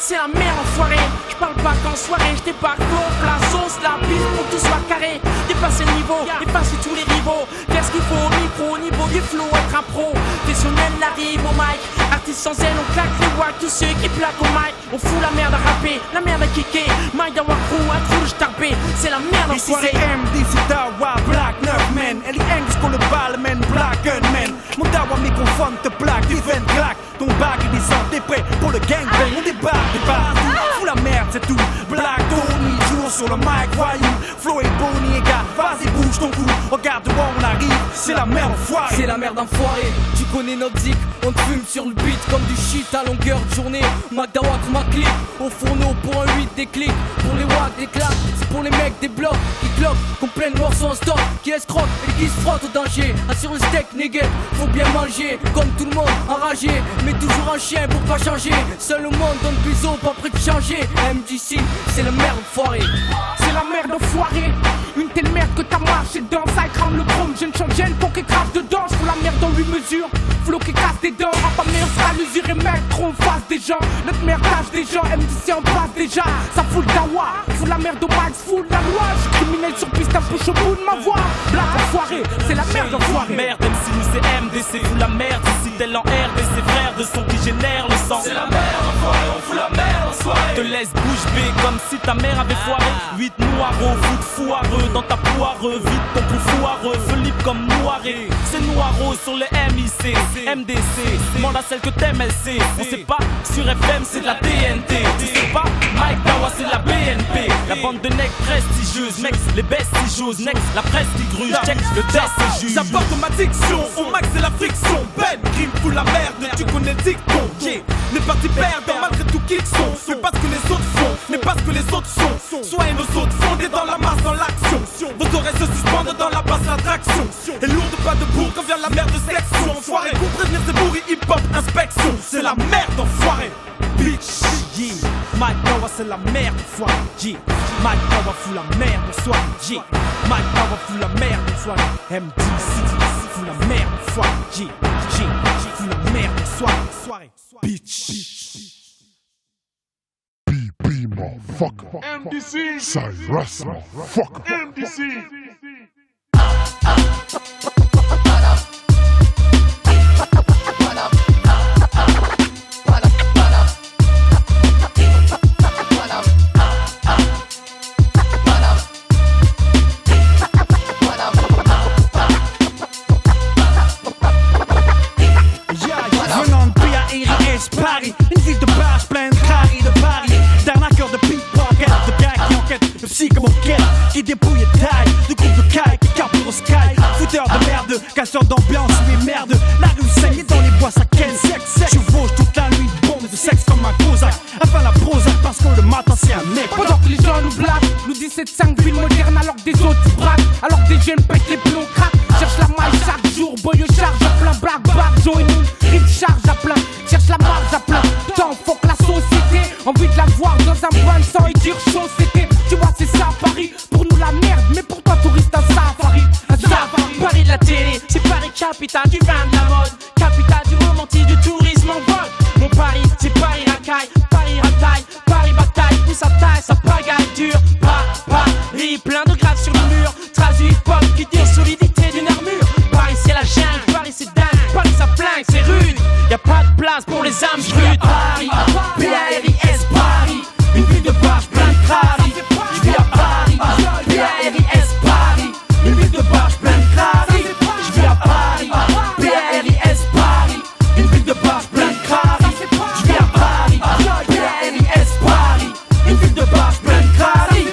c'est la merde enfoiré. J'parle pas qu'en soirée, j'débarque pour la sauce, la bise pour que tout soit carré. Dépasser le niveau, dépasser tous les rivaux. Qu'est-ce qu'il faut au micro, au niveau du flow, être un pro. Professionnel arrive au mic, artiste sans zèle, on claque les watts. Tous ceux qui plaquent au mic, on fout la merde à rapper, la merde à kicker. Mike d'avoir crew, un trou de j'tapé, c'est la merde enfoiré. Ici c'est MD, c'est Dawa, Black 9 men. Elle est English pour le ballman, Black Gunman. Mon Dawa microphone te plaque, des veines claques. Ton bac est descend, t'es prêt pour le gangbang. On débarque, fous la merde, c'est tout. Black Tony, jour sur le mic, voyou. Flo et Bonnie, et gars, vas-y bouge ton cou. Regarde de où on arrive, c'est la merde enfoirée. C'est la merde enfoirée, tu connais notre zik. On te fume sur le beat comme du shit à longueur de journée. McDawak ma clique, au fourneau pour un 8 des clics. Pour les wags des claques, c'est pour les mecs des blocs qui cloquent, qu'on plein de morceaux en stock, qui escroquent et qui se frottent au danger. Assure le steak nigga, faut bien manger, comme tout le monde enragé, mais toujours un chien pour pas changer. Seul au monde donne biseau, pas prêt de changer. MDC, c'est la merde enfoirée. C'est la merde enfoirée. Une telle merde que ta marche et dans ça crame le chrome. Jeune change gêne pour qu'il crache dedans. J'fous la merde dans 8 mesures. Flow qui casse des dents. Rap à meilleur sera l'usure et mec trop en face des gens. Notre merde tâche des gens. MDC en passe déjà. Ça fout le dawa. Fout la merde au max, fout la loi. J'suis criminel sur piste, un peu chaud au bout de ma voix. Black enfoirée, c'est la merde enfoirée. Merde, même si nous c'est MDC, fout la merde. Ici tel en RDC, frère de son qui génère le sang. C'est la merde enfoirée, on fout la merde en soirée. Te laisse bouche bée comme si ta mère avait foiré. 8 noireaux, foot foireux dans ta poire. Vite ton coup foireux, feu libre comme noiret. C'est noireau sur les MIC, MDC. Demande à celle que t'aimes, elle sait. On sait pas, sur FM c'est de la TNT. Tu sais pas, Mike Dawa c'est de la BNP. La bande de necks prestigieuses, mec, les bestigieuses, next, la presse qui gruge, check, le test c'est juge. J'apporte ma diction, au max c'est la friction. Ben, crime pour la merde, tu connais le dicton. Yeah, les partis perdent malgré tout qu'ils sont. Fais pas ce que les autres font, mais pas ce que les autres sont. Soyez nos autres fondés dans la masse, dans l'action. Vos oreilles se suspendent dans la basse attraction. Et lourde pas de bourg quand vient la merde de section. Enfoiré, pour prévenir c'est bourri, hip-hop, inspection. C'est la merde enfoiré, bitch. Yeah, Mike Dawa c'est la merde enfoiré. Yeah, Mike Dawa fout la merde enfoiré. Yeah, Mike Dawa fout la merde enfoiré. MDC fout la merde enfoiré. Yeah, yeah, fout la merde enfoiré. Bitch. BB motherfucker. MDC. Cyrus motherfucker. MDC. Paris, une ville de barge pleine de caries de Paris, d'arnaqueurs de pickpocket, de gars qui enquêtent, de psychomoquettes, qui dépouillent et taillent, de groupes de cailles qui capent au sky, fouteurs de merde, casseurs d'ambiance, mais merde, la rue saigne dans les bois ça ken, chevauche toute la nuit de bombes de sexe comme un Prozac, enfin la Prozac parce que le matin c'est un mec. Pendant que les gens nous blaguent, nous disent cette 5 villes modernes alors que des autres braquent, alors que des jeunes pètent les plombs crack, cherche la maille chaque jour, boy charge à plein, black bar, Joe et nous, rip charge à plein, cherche la marge à plein, tant faut que la société, envie de la voir dans un bain de sang et dire chose c'était, tu vois c'est ça Paris, pour nous la merde, mais pour toi touriste un safari, Paris de la télé, c'est Paris capitale du vin de la mode, capitale du romantisme, du tourisme en vogue, mon Paris c'est Paris racaille, Paris rataille, Paris bataille, où ça taille, ça pagaille dur, Paris plein de graves sur le mur, trace du hip-hop qui dit solidité d'une armure, Paris c'est la jungle, Paris c'est dingue, Paris ça flingue, c'est rude, y'a pas de place pour les âmes brutes, Paris, P-A-R-I-S, Paris, une ville de barge plein de craries, je vis à Paris, P-A-R-I-S, Paris, une ville de barge plein de craries, je vis à Paris, P-A-R-I-S, Paris, une ville de barge plein de craries, je vis à Paris, P-A-R-I-S, Paris, une ville de barge plein de craries,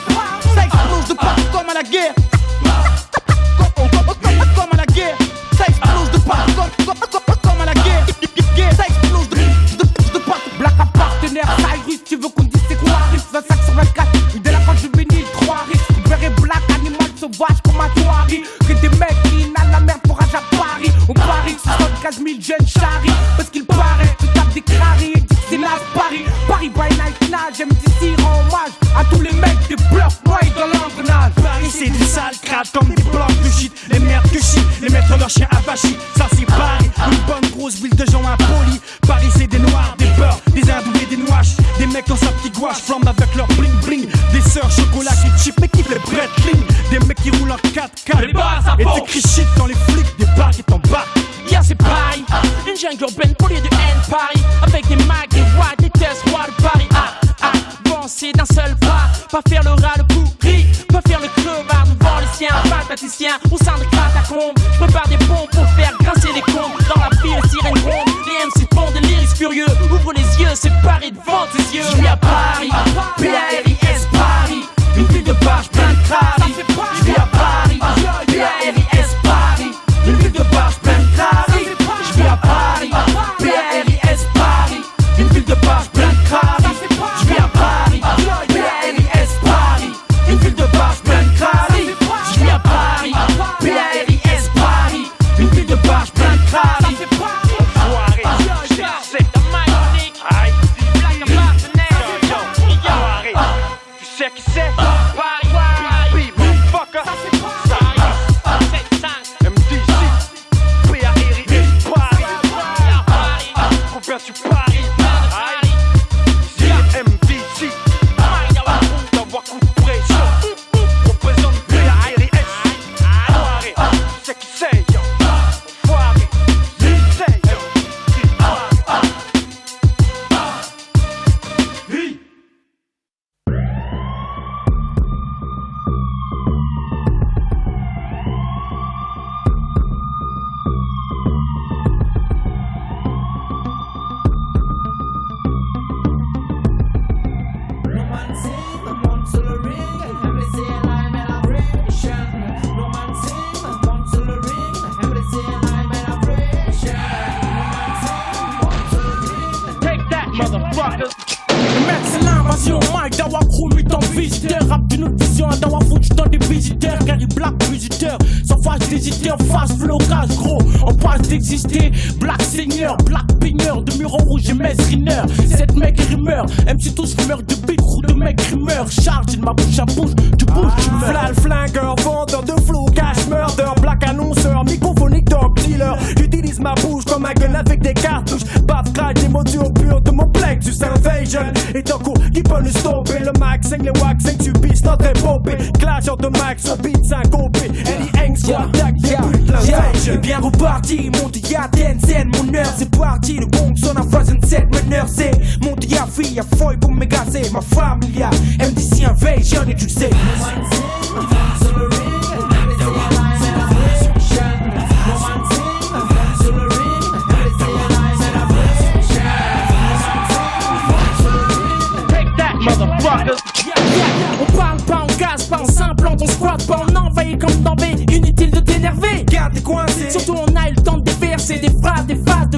Ça explose de partout comme à la guerre. Comme à la guerre. Ça explose de partout comme à la guerre. Ça explose de partout. Black à partenaire, Cyrus, tu veux qu'on dise c'est quoi risque 25 sur 24, une délinquance juvénile, 3 risques, verré black, animal sauvage comme un toari, que des mecs qui inhalent la merde pour rage à Paris, on parie 75 000 jeunes charris, parce qu'il paraît, tu tapes des craries, et dis que c'est là Paris, Paris by night nage, MDC rend hommage à tous les mecs des blocs noyés dans l'engrenage. Paris c'est des sales crades comme des blocs de shit. Les merdes que chient, les maîtres leurs chiens avachis. Ça c'est Paris, une bonne grosse ville de gens impolis. Paris c'est des noirs, des beurs, des hindous et des noirs. Des mecs dans sa Les bars à Et fond. t'écris shit dans les flics, des bagues et t'embarques. Yeah, c'est Paris, une jungle urbaine pour lieu de haine Paris. Avec des mags, des watts, des tests, rois de Paris. Avancer d'un seul pas, pas faire le rat, le pourri, pas faire le crevard devant les siens, pataticien au sein de catacombes. Je prépare des bombes pour faire grincer les combes. Dans la file, sirène ronde, les MC font des lyrics furieux. Ouvre les yeux, c'est Paris devant tes yeux. Je vis à Paris, P-A-R-I-S, Paris, une ville de barges plein de craries. Je vis à Paris, P-A-R-I-S, Paris, une ville de barges plein de craries. Je vis à Paris, P-A-R-I-S, Paris, une ville de barges plein de craries. Je vis à Paris, P-A-R-I-S, Paris, une ville de barges plein de craries. Je vis à Paris, P-A-R-I-S, Paris, une ville de barges plein de craries. Tu sais qui c'est? Paris, motherfucker. MDC, P-A-R-I-S, Paris. Combien tu paries? C'est MDC, d'avoir coup de pression. Représente P-A-R-I-S, Paris. Tu sais qui c'est, yo? Enfoiré, c'est yo. Take that, motherfuckers. Mec, c'est l'invasion, Mike Dawa crew, mutant visiteur. Rap d'une autre vision, un Dawa foutu dans des visiteurs. Gary Black visiteur, sans face d'hésiter, en face flocage gros. On passe d'exister, Black Seigneur, Black Pigneur, de Muron Rouge et Metz Rinner. 7 mecs rimeurs, MC tous fumeurs de beat, crew de mecs rimeurs. Charge de ma bouche à bouche, tu bouges, tu meurs. Flal, flingueur, vendeur de flow, cash, murder, black annonceur, microphonique, dog dealer. J'utilise ma bouche comme un gun avec des cartouches. Bad crack, des modules purs de mon plexus invasion. Et d'un coup, qui peut nous stopper? Le max, 5 les wax, 5 subissent notre épopée. Clasher de max, au beat syncopé. Ellie Hanks, squad, tac, débute l'invasion. Et bien reparti, monte y'a DNCN, mon heure c'est parti. Le gong sonne à Frozen 7, meneur c'est monte y'a fille, y'a foy pour me gasser. Ma familia, MDC Invasion et tu le sais. Take that, motherfuckers. On parle pas, on casse pas, on s'implante, on squatte pas, on envahit comme dans B. Inutile de t'énerver, Garde tes coincés. surtout on a eu le temps de déverser des phrases de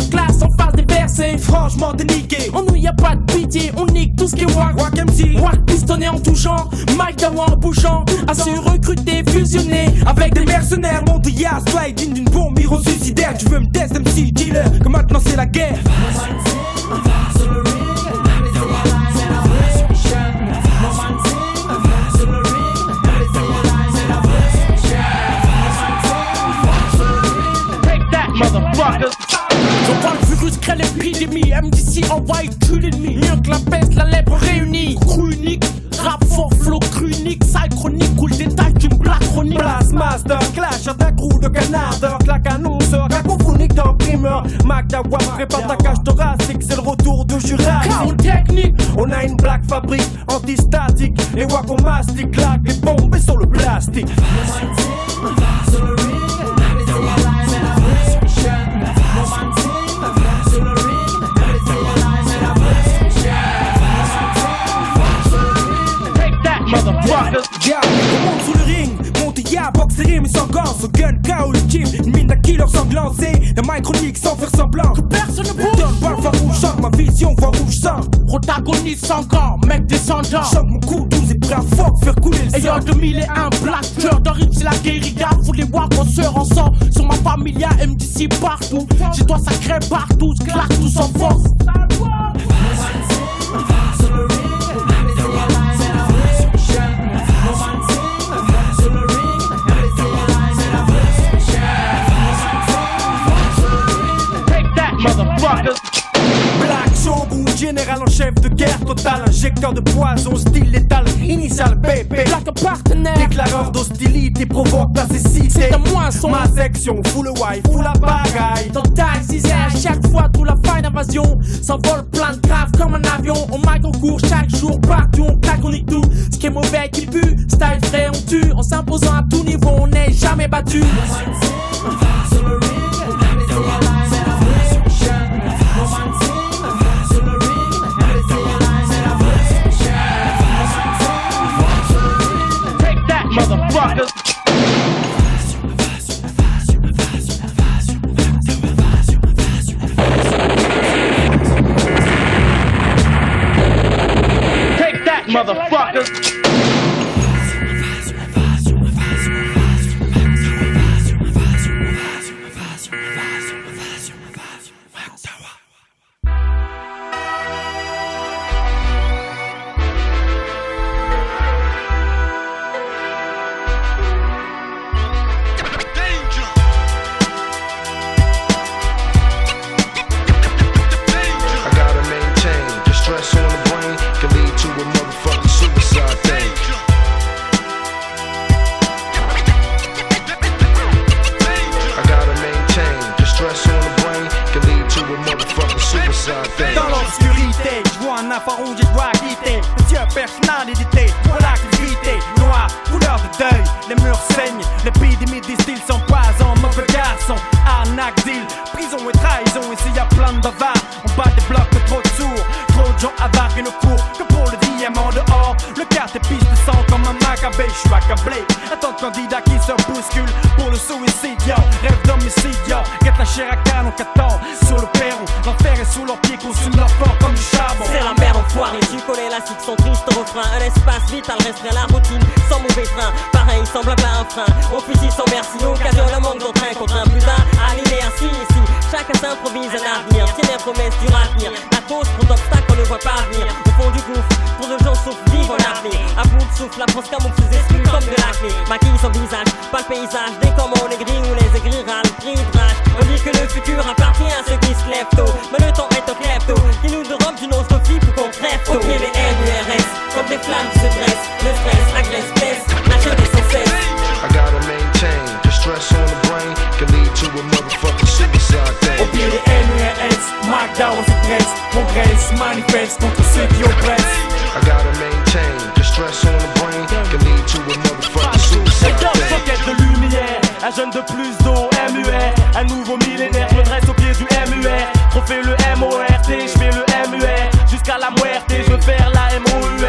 classe en face des versets. Franchement, t'es niqué. En nous y a pas de pitié, on nique tout ce qui est wack. Wack MC. Wack pistonné en touchant, Mike Dawa en bouchant. A su recruter, fusionner avec Des des mercenaires montent ya slide d'une bombe suicidaire. Tu veux me tester MC dealer, que maintenant c'est la guerre. Take that, motherfuckers. J'entends le virus crée l'épidémie. MDC envoie cul l'ennemi. Mieux que la peste, la lèpre réunie. Crew unique, rap fort, flow chronique. Side chronique, cool détail d'une blague chronique. Blast Master, clasher d'un crew de canardeurs. Claque annonceur, cacophonique d'imprimeur. Mac Dawa, prépare ta cage thoracique. C'est le retour de Jurassic. Chaos technique, On a une black fabrique anti-statique. Les wack on mastique, claque les bombes et sur le plastique. Take that, motherfuckers. Yeah, on monte sous le ring, monte ya, boxe et rime sans gants, son gun KO ultime, une mine d'un killer sanglancé, d'un mic chronique sans faire semblant. personne ne bouge. Donne pas le farouche, chante ma vision, farouche sang. Protagoniste sans gants, mec descendant. Chante mon coup, 12 et prêt à fuck, faire couler le sang. Ayant 2001 black cœur d'un rythme c'est la guérilla. Faut les voir qu'on se ressent. Sur ma familia MDC partout. Chez toi ça crée partout, se claque tout sans force. Take that, motherfuckers. Black Shogun, général en chef de guerre total, injecteur de poison, style létal, initial BP. Plaque partenaire, Déclareur d'hostilité, provoque la cécité. c'est un moisson. Ma section, full le wife, full la bagaille. Ton taxi, c'est à chaque fois tout la fine invasion. S'envole plein de grave comme un avion. On mic en cours chaque jour, partout on claque, on nique tout. Ce qui est mauvais qui pue, style frais on tue. En s'imposant à tout niveau, on n'est jamais battu. Take that, motherfuckers. Take that, motherfuckers. I gotta maintain the stress on the brain can lead to a motherfucking suicide thing. I gotta maintain the stress on the brain can lead to a motherfucking suicide thing. Dans l'obscurité, je vois un infrarouge et je dois quitter. Monsieur personnalité, voilà l'activité. Noir, couleur de deuil, les murs saignent. L'épidémie distille son poison, mauvais garçon. Arnaque, deal, prison et trahison. Ici y a plein de bavards, on bat des blocs de trop de sourds. Trop de gens avares et ne courent que pour le diamant dehors. Le quart des pistes sent comme un macabé, je suis accablé. Un tant de candidats qui se bousculent pour le suicide, yo. Rêve d'homicide, yo. Guette la chair à canon qu'attend sur le perron. L'enfer est sous leurs pieds, consume leur corps comme du charbon. C'est la merde enfoirée, tu connais la suite, son triste refrain. Un espace vital restreint, la routine sans mauvais train. Pareil, sans blabla, un frein. On fusille sans merci, occasionne le manque d'entrain contre un plus d'un alinéa. Si ici, chacun s'improvise un avenir. Tiens les promesses du ravenir. La cause pour d'obstacles, on ne voit pas venir. Au fond du gouffre, trop de gens souffrent, vivent en avenir. À bout de souffle, la France camoufle ses exclus comme de l'acné. Maquille son visage, pas le paysage. Dès comment on les grille ou les aigris râlent, prix de rage. On dit que le futur appartient à ceux qui se lèvent tôt. Mais le temps est au klepto, qui nous drogue d'une once de fille pour qu'on crève tôt. Au pied des MURS, comme des flammes qui se dressent. Le stress agresse, blesse, la jeunesse sans cesse. I gotta maintain the stress on the brain can lead to a motherfucking suicide Au thing. pied des MURS, McDowell se dresse, progresse, manifeste contre ceux qui oppressent. I gotta maintain the stress on the brain can lead to a motherfucking suicide Yo, thing. socket de lumière, un jeune de plus d'eau, MUR, un nouveau millénaire, je me dresse au pied du MUR, refais le MORT, je fais le MUR, jusqu'à la muerte, je veux faire la MOUR.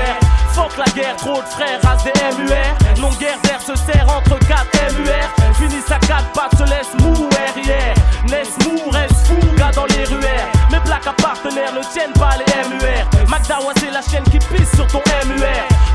Fuck la guerre, trop de frères, race des MUR, non guerre d'air se serre entre 4 MUR, finissent à 4 pattes, se laisse mourir hier, naissent mou, reste fou, gars dans les ruelles, mes plaques à partenaires ne tiennent pas les MUR, McDowell c'est la chaîne qui pisse sur ton MUR,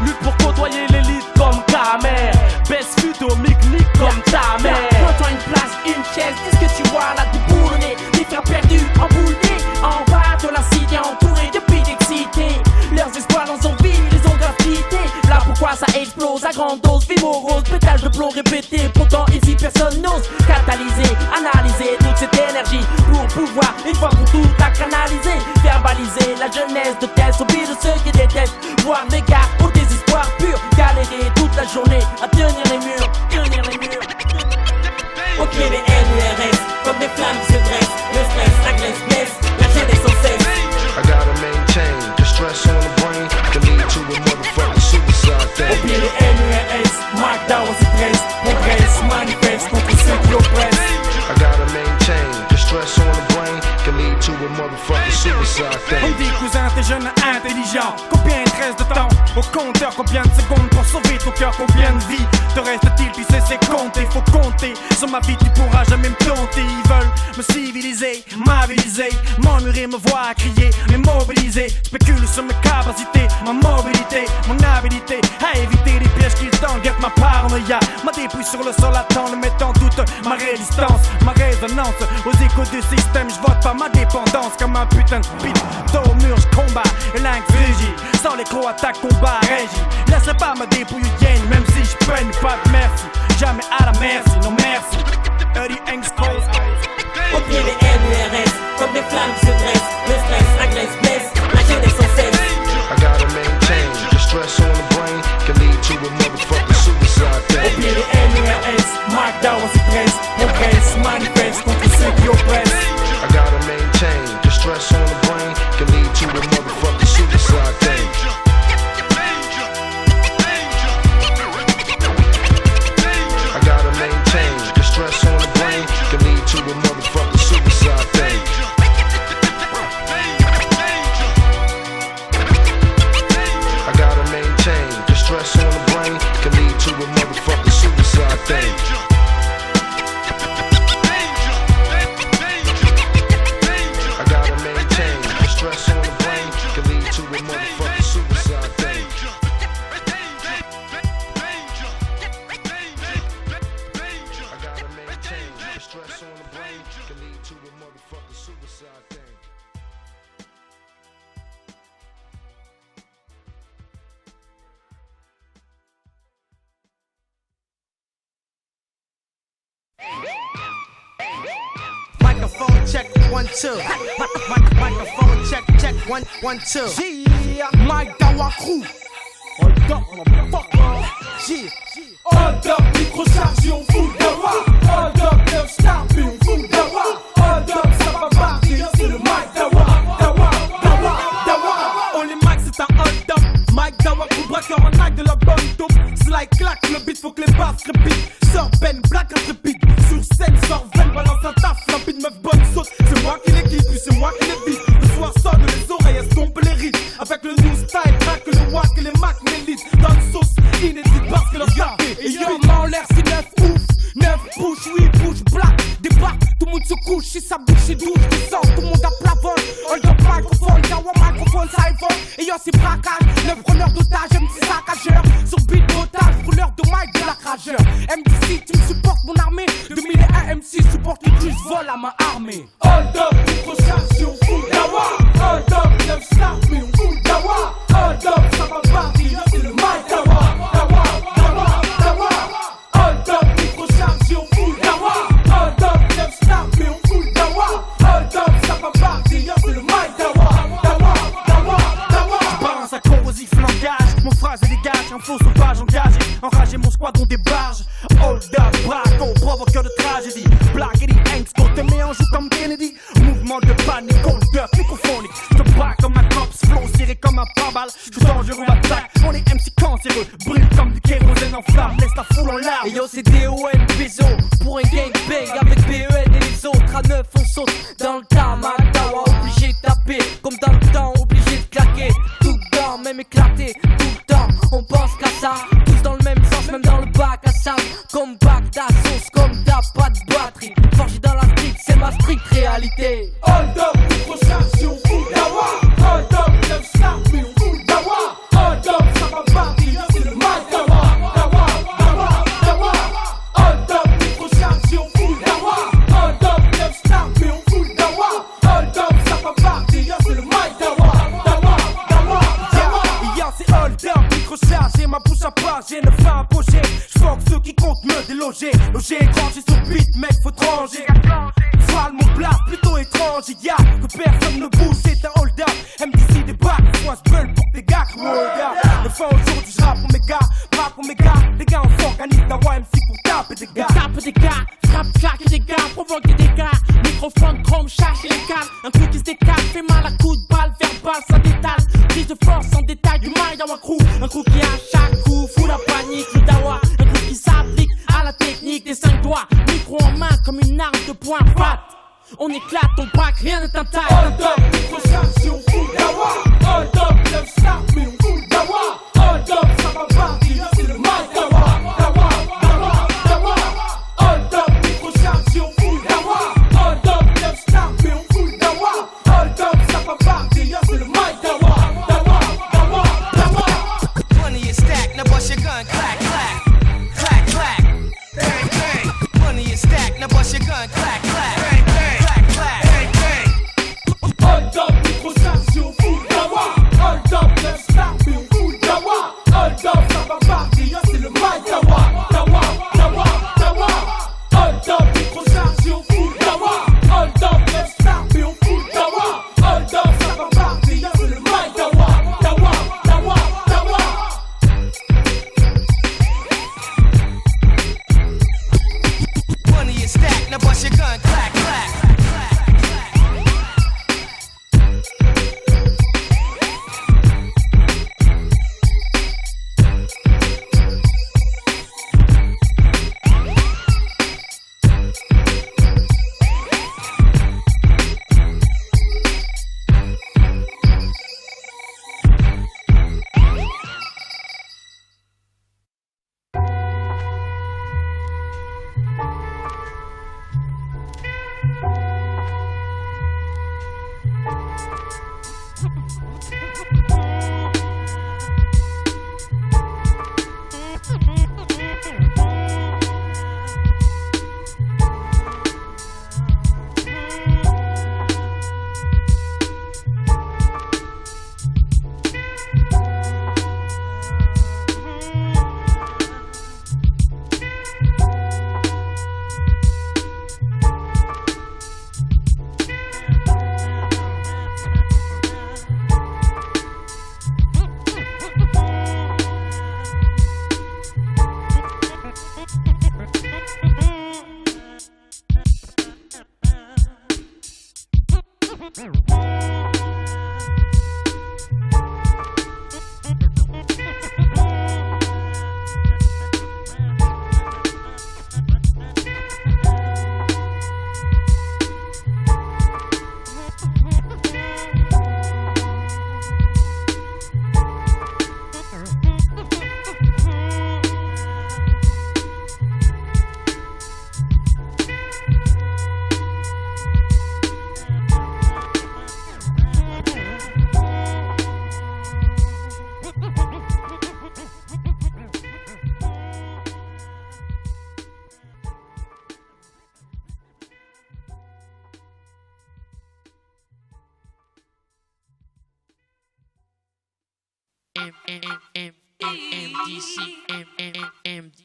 lutte pour côtoyer l'élite comme Kamer, baisse futo, mic comme ta mère. Prends-toi une place, une chaise, qu'est-ce que tu vois là déboulonné? Les frères perdus, emboulés, en bas de la cité, entourés de pics excités. Leurs espoirs dans son ville, ils ont graffité. Là pourquoi ça explose à grande dose, vie morose, pétage de plomb répété. Pourtant ici personne n'ose catalyser, analyser toute cette énergie pour pouvoir une fois pour toutes la canaliser. Verbaliser la jeunesse de test au biais de ceux qui détestent. Voir les gars au désespoir pur, galérer toute la journée à tenir les murs, tenir les murs. Au pied des MURS, comme des flammes qui se dressent. Le stress agresse, blesse, la jeunesse sans cesse. I gotta maintain the stress on the brain can lead to a motherfucking suicide Au thing. pied des MURS, McDowell se dresse, progresse, manifeste contre ceux qui oppressent. I gotta maintain the stress on the brain can lead to a motherfucking suicide On thing. dit cousin t'es jeune intelligent. Combien il te reste de temps au compteur? Combien de secondes pour sauver ton cœur? Combien de vies te reste-t-il? Tu sais c'est compter, faut compter. Sur ma vie tu pourras jamais me tenter. Ils veulent me civiliser, m'habiliser, m'ennuyer, me voir crier, me mobiliser. Spécule sur mes capacités, ma mobilité, mon habilité à éviter les pièges qu'ils tendent. Guette ma paranoïa, ma dépouille sur le sol attend, ne mettant en doute ma résistance, ma résonance aux échos du système. Je vote pas ma dépendance comme un putain de pit. Dos au mur, je combat et lynx rugit. Sans les crocs attaque, combat, régit. Laisse pas ma dépouille gagne, même si je peine pas de merci. Jamais à la merci, non merci. Eddie Engstros. Au pied des MURS, comme des flammes qui se dressent. Le stress agresse, blesse, la 1, 2. Microphone check, check, 1, 1, 2. Yeah, Mike Dawa Crew. Hold up, motherfucker. Yeah. Hold up, microcharge, on fout Dawa. Hold up, neuf stars, puis on fout Dawa. Hold up, ça va partir, c'est le Mike Dawa. Dawa, Dawa, Dawa. On les Mike, c'est un hold up. Mike Dawa, coup braqueur en acte de la bonne dope. Slide clac, le beat, faut que les basses répitent. Sors Ben, black intrépide. Sur scène, sors Ben, balance un taf. Rapide, meuf, bonne saute. C'est moi qui les kiffe, puis c'est moi qui les beat. Le soir, sort de les oreilles, estompe les rides. Avec le new style, track, le wack et les macs, m'élite. Dans le sauce, inédite, parce que leur café. Et yo, main en l'air, c'est 9 ouf. 9 bouches, 8 bouches, black. Débarque, tout le monde se couche. Si sa bouche est douce, descend, tout le monde à plat vol. Hold up, microphone, Dawa, microphone, ça évolue. Et yo, c'est braquage. 9 preneurs d'otages, MC saccageur. Sur beat d'otage, rouleur de mic de la rageur. MDC, tu me supportes mon armée. 2001 MC supporte le plus vol à ma armée. Hold up, microcharge, on fout Dawa. Hold up, 9 stars, mais on fout Dawa. Hold up, ça va partir, c'est le Mike Dawa. Dawa, Dawa, Dawa. Hold up, microcharge, on fout Dawa. Hold up, 9 stars, mais on fout Dawa. Hold up, ça va partir, c'est le Mike Dawa. Dawa, Dawa, Dawa. Balance à corrosif langage, mon phrase dégage, un faux sauvage engagé, enragé mon squadron des barges. Hold up, braco, provoqueur de tragédie. Black et Hanks, quand te met en joue comme Kennedy. Mouvement de panique, hold up, microphonique. Je te braque comme un cops, flow serré comme un pare-balles. Je suis dangereux, attaque, on est MC cancéreux. Brûle comme du kérosène en flamme, laisse la foule en larmes. Et yo, c'est DON, Bizo, pour un gangbang avec BEN et les autres. À 9, on saute dans le tas, Mike Dawa, obligé de taper. Comme dans le temps, obligé de claquer. Tout le temps, même éclaté, tout le temps. On pense qu'à ça, tous dans le même sens, même dans le bac à sable. Comme bac ta sauce, comme t'as pas de batterie. Forgé dans la street, c'est ma stricte réalité. Hold up, microcharge, on fout Dawa. Hold up, 9 stars, mais on fout Dawa. Hold up, ça va partir, c'est le Mike Dawa. Dawa, Dawa, Dawa. Hold up, microcharge, on fout Dawa. Hold up, 9 stars, mais on fout Dawa. Hold up, ça va partir, c'est le Mike Dawa. Dawa, Dawa, Dawa. Yeah, c'est hold up, microcharge, j'ai ma bouche à part, j'ai une fin apogée. J'fuck ceux qui comptent me déloger. Loger étranger sur beat, mec, faut tranger. Voile mon plat, plutôt étrange, y'a que personne ne bouge, c'est un hold up. MDC débarque, moi j'bulle pour que les gars crient regarde. Le fin aujourd'hui, j'rappe pour mes gars, pas pour mes gars. Les gars en s'organisent, Dawa MC pour taper des gars. Tape des gars, frappe, claque des gars, provoque des dégâts. Microphone, chrome, charge les cales. Un coup qui se décale, fait mal à coup de balle, verbal, ça détale. Prise de force en détail du Mike Dawa Crew. Un coup qui à chaque coup, fout la panique, le Dawa. Un coup qui s'applique à la technique des 5 doigts. Micro en main comme une arme de poing fat. On éclate, on braque, rien n'est un taille. Hold up, microcharge, on fout Dawa. Hold up, 9 stars, mais on fout Dawa. Hold up, ça va partir, c'est le Mike Dawa. Dawa, Dawa, Dawa. Hold up, microcharge, on fout Dawa. Hold up, 9 stars, mais on fout Dawa. Hold up, ça va partir, c'est le Mike Dawa. Dawa, Dawa, Dawa. Money is stacked, now bust your gun, clack, clack. Clack, clack. Bang, bang. Money is stacked, now bust your gun, clack, clack. Bang, bang. Clack, clack. Bang, bang. Hold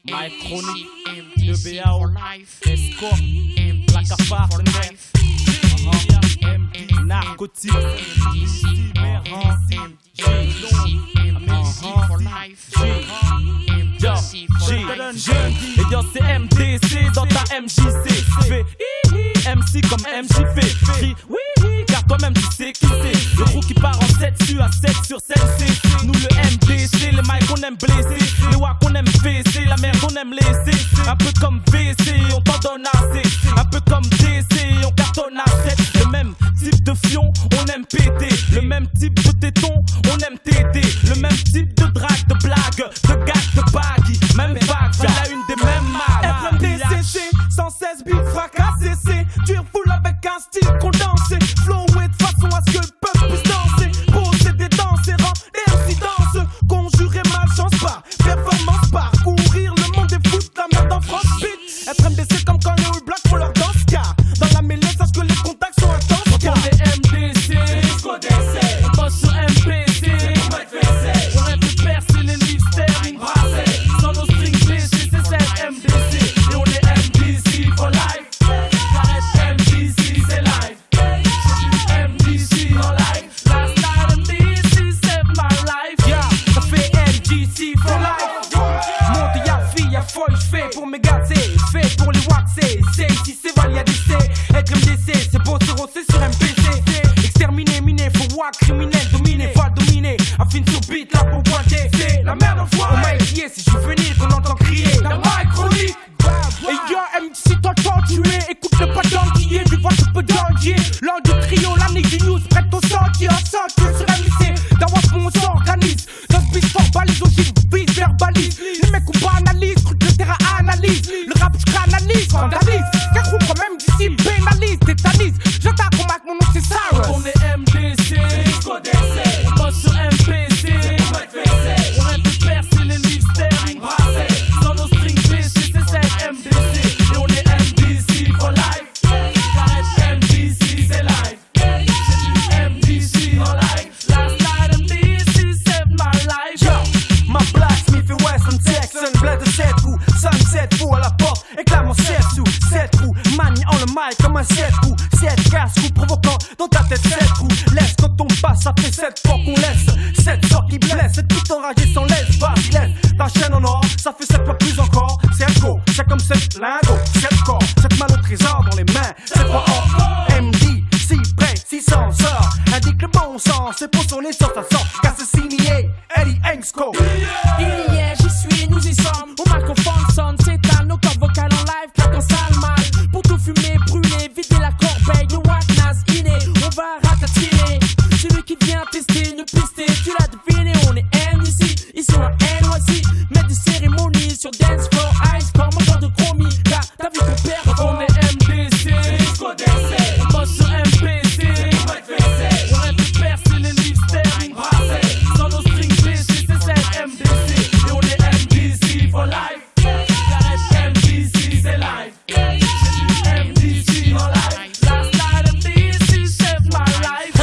My chronique, le BAO, Escort, la cafard, narcotique, et yo c'est MDC dans ta MJC. Fais MC comme MJP. Crie oui, car toi-même tu sais qui c'est. Le crew qui part en 7 sur 7 sur 7 c'est nous le MDC. Les mics qu'on aime blesser, les wack qu'on aime fesser, la merde qu'on aime laisser. Un peu comme VC, on t'en donne assez. Un peu comme DC, on cartonne à 7. Le même type de fion, on aime péter. Le même type de téton, on aime téter. Le même type de drague, de blague, de gag, de baggy. Même vague, c'est la une des mêmes marques. FMDCC, 116 bits fracassés. C'est dur full avec un style condensé. Flowé de façon à ce que le peuple puisse danser. Posséder dans ses rangs, et MC danse. Conjurer malchance par performance, par courir le monde des foot, la merde en France. Beat, FMDC comme quand les All Blacks font leur danse. Car dans la mêlée, sache que les contacts sont intenses. Quand on est MDC, on bosse sur MPC. On rêve de percer les livres sterling. Sans nos strings blessés, c'est celle MDC. Et on est MDC for life. J'arrête MDC, c'est live. C'est MDC en live. Last night MDC saved my life. Yeah, ça fait MDC for life. Monte, y'a fille, y'a folle, j'fais pour mes gars, c'est fait pour les waxer. C'est ici, c'est val, y'a des C. Être MDC, c'est beau, c'est rossé sur MPC. Exterminé, miné, faut wack, criminel, dominé, va dominer. Affine sur beat, là pour pointer. C'est la merde en foire. On m'a épié, c'est juvénile qu'on entend crier. La mic chronique. Et y'a MC, t'entends tuer. Écoute-le pas d'enquiller, tu vois, tu peux d'enquiller. L'un du trio, l'année du news, prête au sentier. Un sentier sur MC, d'un wap, on s'organise. Dans ce beat fort, balise au gym, beat verbalise. Les mecs ou pas analyse, truc de terrain analyse. Le rap, j'canalise, vandalise. Car groupe quand même d'ici, pénalise, tétanise. J'attaque au mic, mon nom c'est Cyrus. On est MDC, on bosse sur MPC. On rêve de percer les livres sterling. Sans nos strings blessés, c'est celle MDC. Et on est MDC for life. J'arrête MDC, c'est live. C'est du MDC en live. Last night MDC saved my life. Yo, ma blacksmith et Weston Texan, bled de 7 coups, sunset fou à la porte, éclame en 7 sous, 7 coups, manie en le mic comme un 7 coups, 7 casse-coups provoquant dans ta tête 7 coups, laisse quand on passe, ça fait 7 fois qu'on laisse, 7 sorts qui blessent, c'est tout enragé sans laisse, vas-y laisse, ta chaîne en or, ça fait 7 fois plus encore, c'est un go, c'est comme 7 lingots, 7 corps, 7 mal au trésor dans les mains, 7 fois or, MD, si près, si s'en sort, indique le bon sens, c'est pour son essence, ça sort, car c'est signé, Eddie Engsko. Il y est, j'y suis, nous y sommes. Au microphone sonne, s'étale, nos cordes vocales en live, claque en salle mal. Pour tout fumer, brûler, vider la corbeille, le wack naze inné, on va ratatiner. Celui qui vient tester, nous pister, tu l'as deviné, on est MDC, ici on a NYC. Mettre des cérémonies sur dance floor, ice, comme un genre de chromie. Là, t'as vu ton père, On est MDC, on bosse sur MPC. On rêve de percer les livres sterling. Sans nos strings blessés, c'est celle MDC. Et on est MDC for life. J'arrête MDC, c'est live. C'est du MDC en live. Last night MDC saved my life.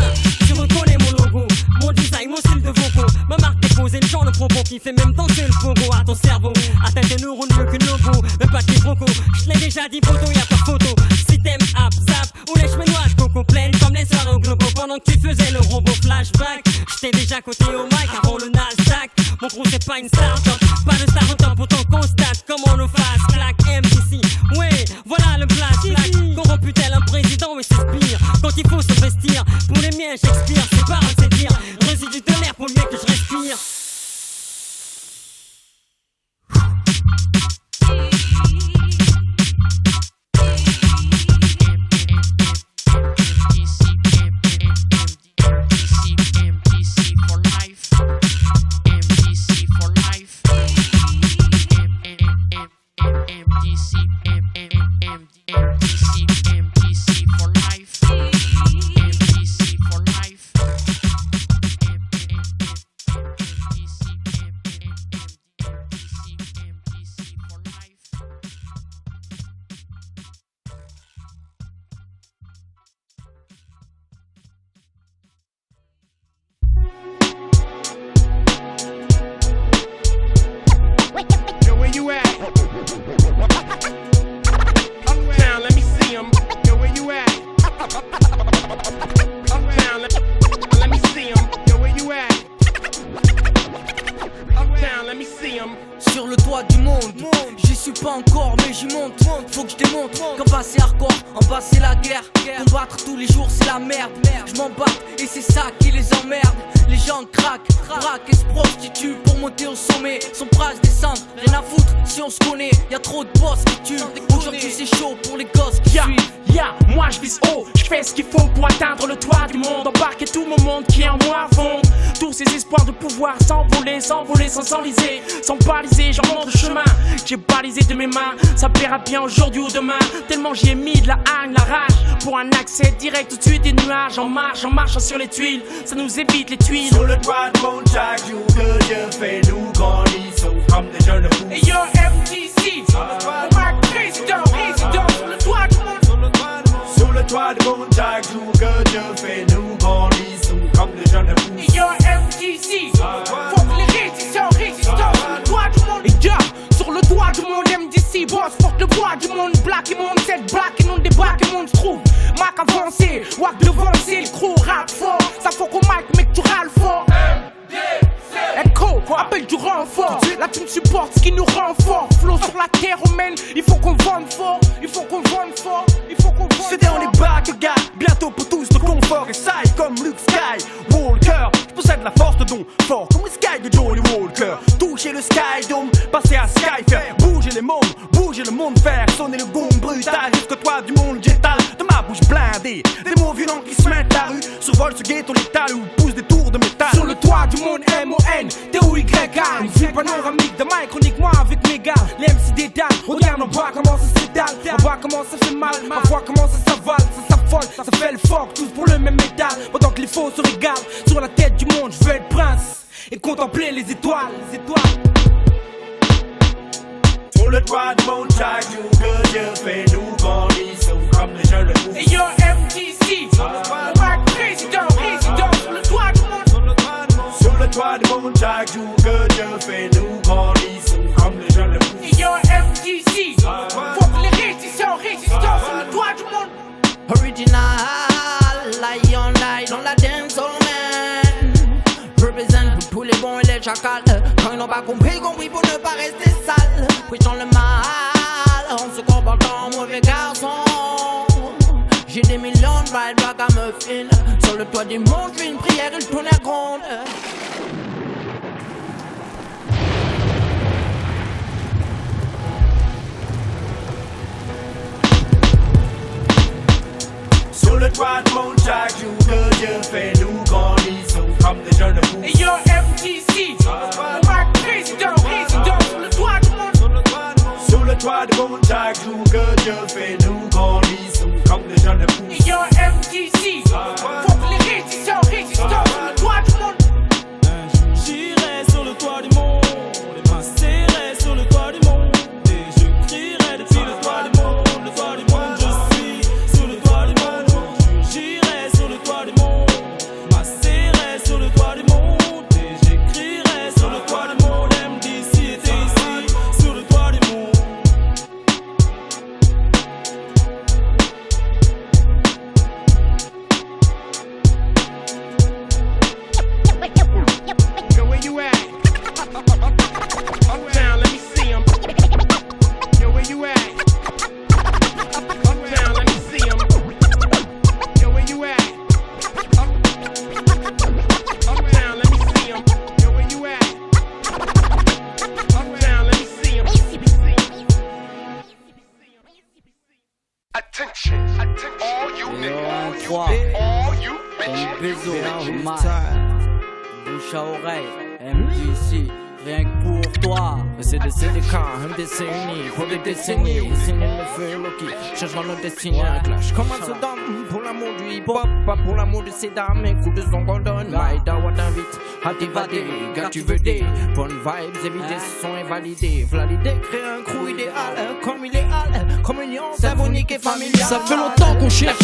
Tu reconnais mon logo, mon design, mon style de voco. Ma marque déposée, le genre de propos qui fait même danser le pogo à ton cerveau. Atteint tes neurones mieux qu'une logo, même pas tes brocos. Je l'ai déjà dit, photo, y'a pas de photo. Si t'aimes app, zap, ou les chemins noirs de coco pleines comme les soirées au globo. Pendant que tu faisais le robot flashback, j'étais déjà coté au mic avant le Nasdaq. Mon gros c'est pas une start-up, pas de start-up, pourtant constate comment nos faces claquent. MDC, ouais, voilà le black. Corrompu tel un président et s'inspire quand il faut s'investir. Pour les miens bien Shakespeare, ses paroles c'est dire. Résidu de l'air pour le mec que je respire. Sur le toit du monde, j'y suis pas encore mais j'y monte. Faut que je démontre qu'en bas c'est hardcore, en bas c'est la guerre. Combattre tous les jours c'est la merde. Je m'en bats et c'est ça qui les emmerde. Les gens craquent, braquent et se prostituent pour monter au sommet. Sont prêts à se descendre, rien à foutre si on se connaît. Y'a trop de boss qui tuent. Aujourd'hui c'est chaud pour les gosses qui suivent. Moi je vise haut, je fais ce qu'il faut pour atteindre le toit du monde. Embarquer tout mon monde qui en moi fond. Tous ces espoirs de pouvoir s'envoler, s'envoler sans s'enliser, sans baliser, j'en montre le chemin. J'ai balisé de mes mains, ça plaira bien aujourd'hui ou demain. Tellement j'y ai mis de la haine, la rage. Pour un accès direct tout de suite des nuages. En marchant sur les tuiles, ça nous évite les tuiles. Sur le toit de mon chaque jour que Dieu fait nous grandissons comme des jeunes fous. Et yo MTC, on marque président sur le toit du monde. Sur le toit de mon chaque jour que Dieu fait nous grandissons comme des jeunes fous. Et yo MTC, faut que les résistants sur le toit du monde. Et yo, sur le toit du monde MTC, boss porte le poids du monde. Black et monde, cette black et non des black et monde se trouve. Mac avancé, wack devancé, le crew rap fort. Ça faut qu'on mic, mec tu râles fort. Echo, appelle du renfort. La team supporte ce qui nous rend fort. Flow sur la terre humaine, il faut qu'on vende fort. Il faut qu'on vende fort. Il faut qu'on vende fort. C'est on est back, gars. Bientôt pour tous le confort et side comme Luke Sky Walker. Je possède la force de don, fort comme le Sky de Johnny Walker. Toucher le Sky Dome, passer à Sky, faire bouger les mondes, bouger le monde, faire sonner le gong brutal. Jusqu'au toit du monde, j'étale de ma bouche blindée des mots violents qui se mettent la rue. Survole ce ghetto létal où pousse des tours de métal. Sur le toit du monde MON, T-O-Y-A. Une vue panoramique de ma chronique, moi avec mes gars. Les MC des dames, regarde en bas comment ça s'étale. En bas comment ça fait mal, en bas comment ça s'avale. Ça s'affole, ça fait le fort, tous pour le même métal. Pendant que les faux se régalent, sur la tête du monde, je veux être prince et contempler les étoiles, les étoiles. Sur le toit de mon chaque jour que Dieu fait nous grandissons comme les jeunes fous. Et yo MTC, on marque président sur le toit du monde. Sur le toit de mon chaque jour que Dieu fait nous grandissons comme les jeunes fous. Et yo MTC, faut que les résistants sur le toit du monde. Original, lion die dans la dance hall man. Represent pour tous les bons et les chacals. Quand ils n'ont pas compris pour ne pas rester sale. Prêchant le mal, on se comporte en mauvais garçon. J'ai des millions de vibes, ragamuffin. Sur le toit du monde, je fais une prière et le tonnerre gronde. Sur le toit de mon chaque jour que Dieu fait nous grandissons comme des jeunes fous. Et yo MTC, on marque président sur le toit du monde. Sur le toit de mon chaque jour que Dieu fait nous grandissons comme des jeunes fous. Et yo MTC, faut que les résistants sur le toit du monde. J'irai sur le toit du monde et m'asserai sur le toit du monde. Et je crierai depuis le toit du monde, le toit du monde. Je suis sur le toit du monde. J'irai sur le toit du monde, m'asserai sur le toit du monde. Et j'écrirai sur le toit du monde. MDC était ici sur le toit du monde. Bouche à oreille, MDC, rien que pour toi. C'est des CDK, MDC unis pour des décennies. Signer le feu Loki, changeant notre destinée. Un clash comme un Saddam pour l'amour du hip-hop, pas pour l'amour de ces dames. Écoute de son qu'on donne. Maïdawa t'invite à t'évader. Gars, tu veux des bonnes vibes, éviter ce son invalidé. Valider, créer un crew idéal, comme idéal, communion symphonique et familiale. Ça fait longtemps qu'on cherche.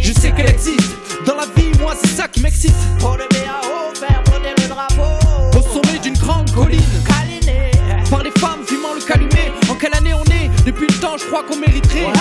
Je sais qu'elle existe. Dans la vie, moi, c'est ça qui m'excite. Pour le BAO, faire brûler le drapeau. Au sommet d'une grande colline, câliné par les femmes fumant le calumet. En quelle année on est? Depuis le temps, je crois qu'on mériterait.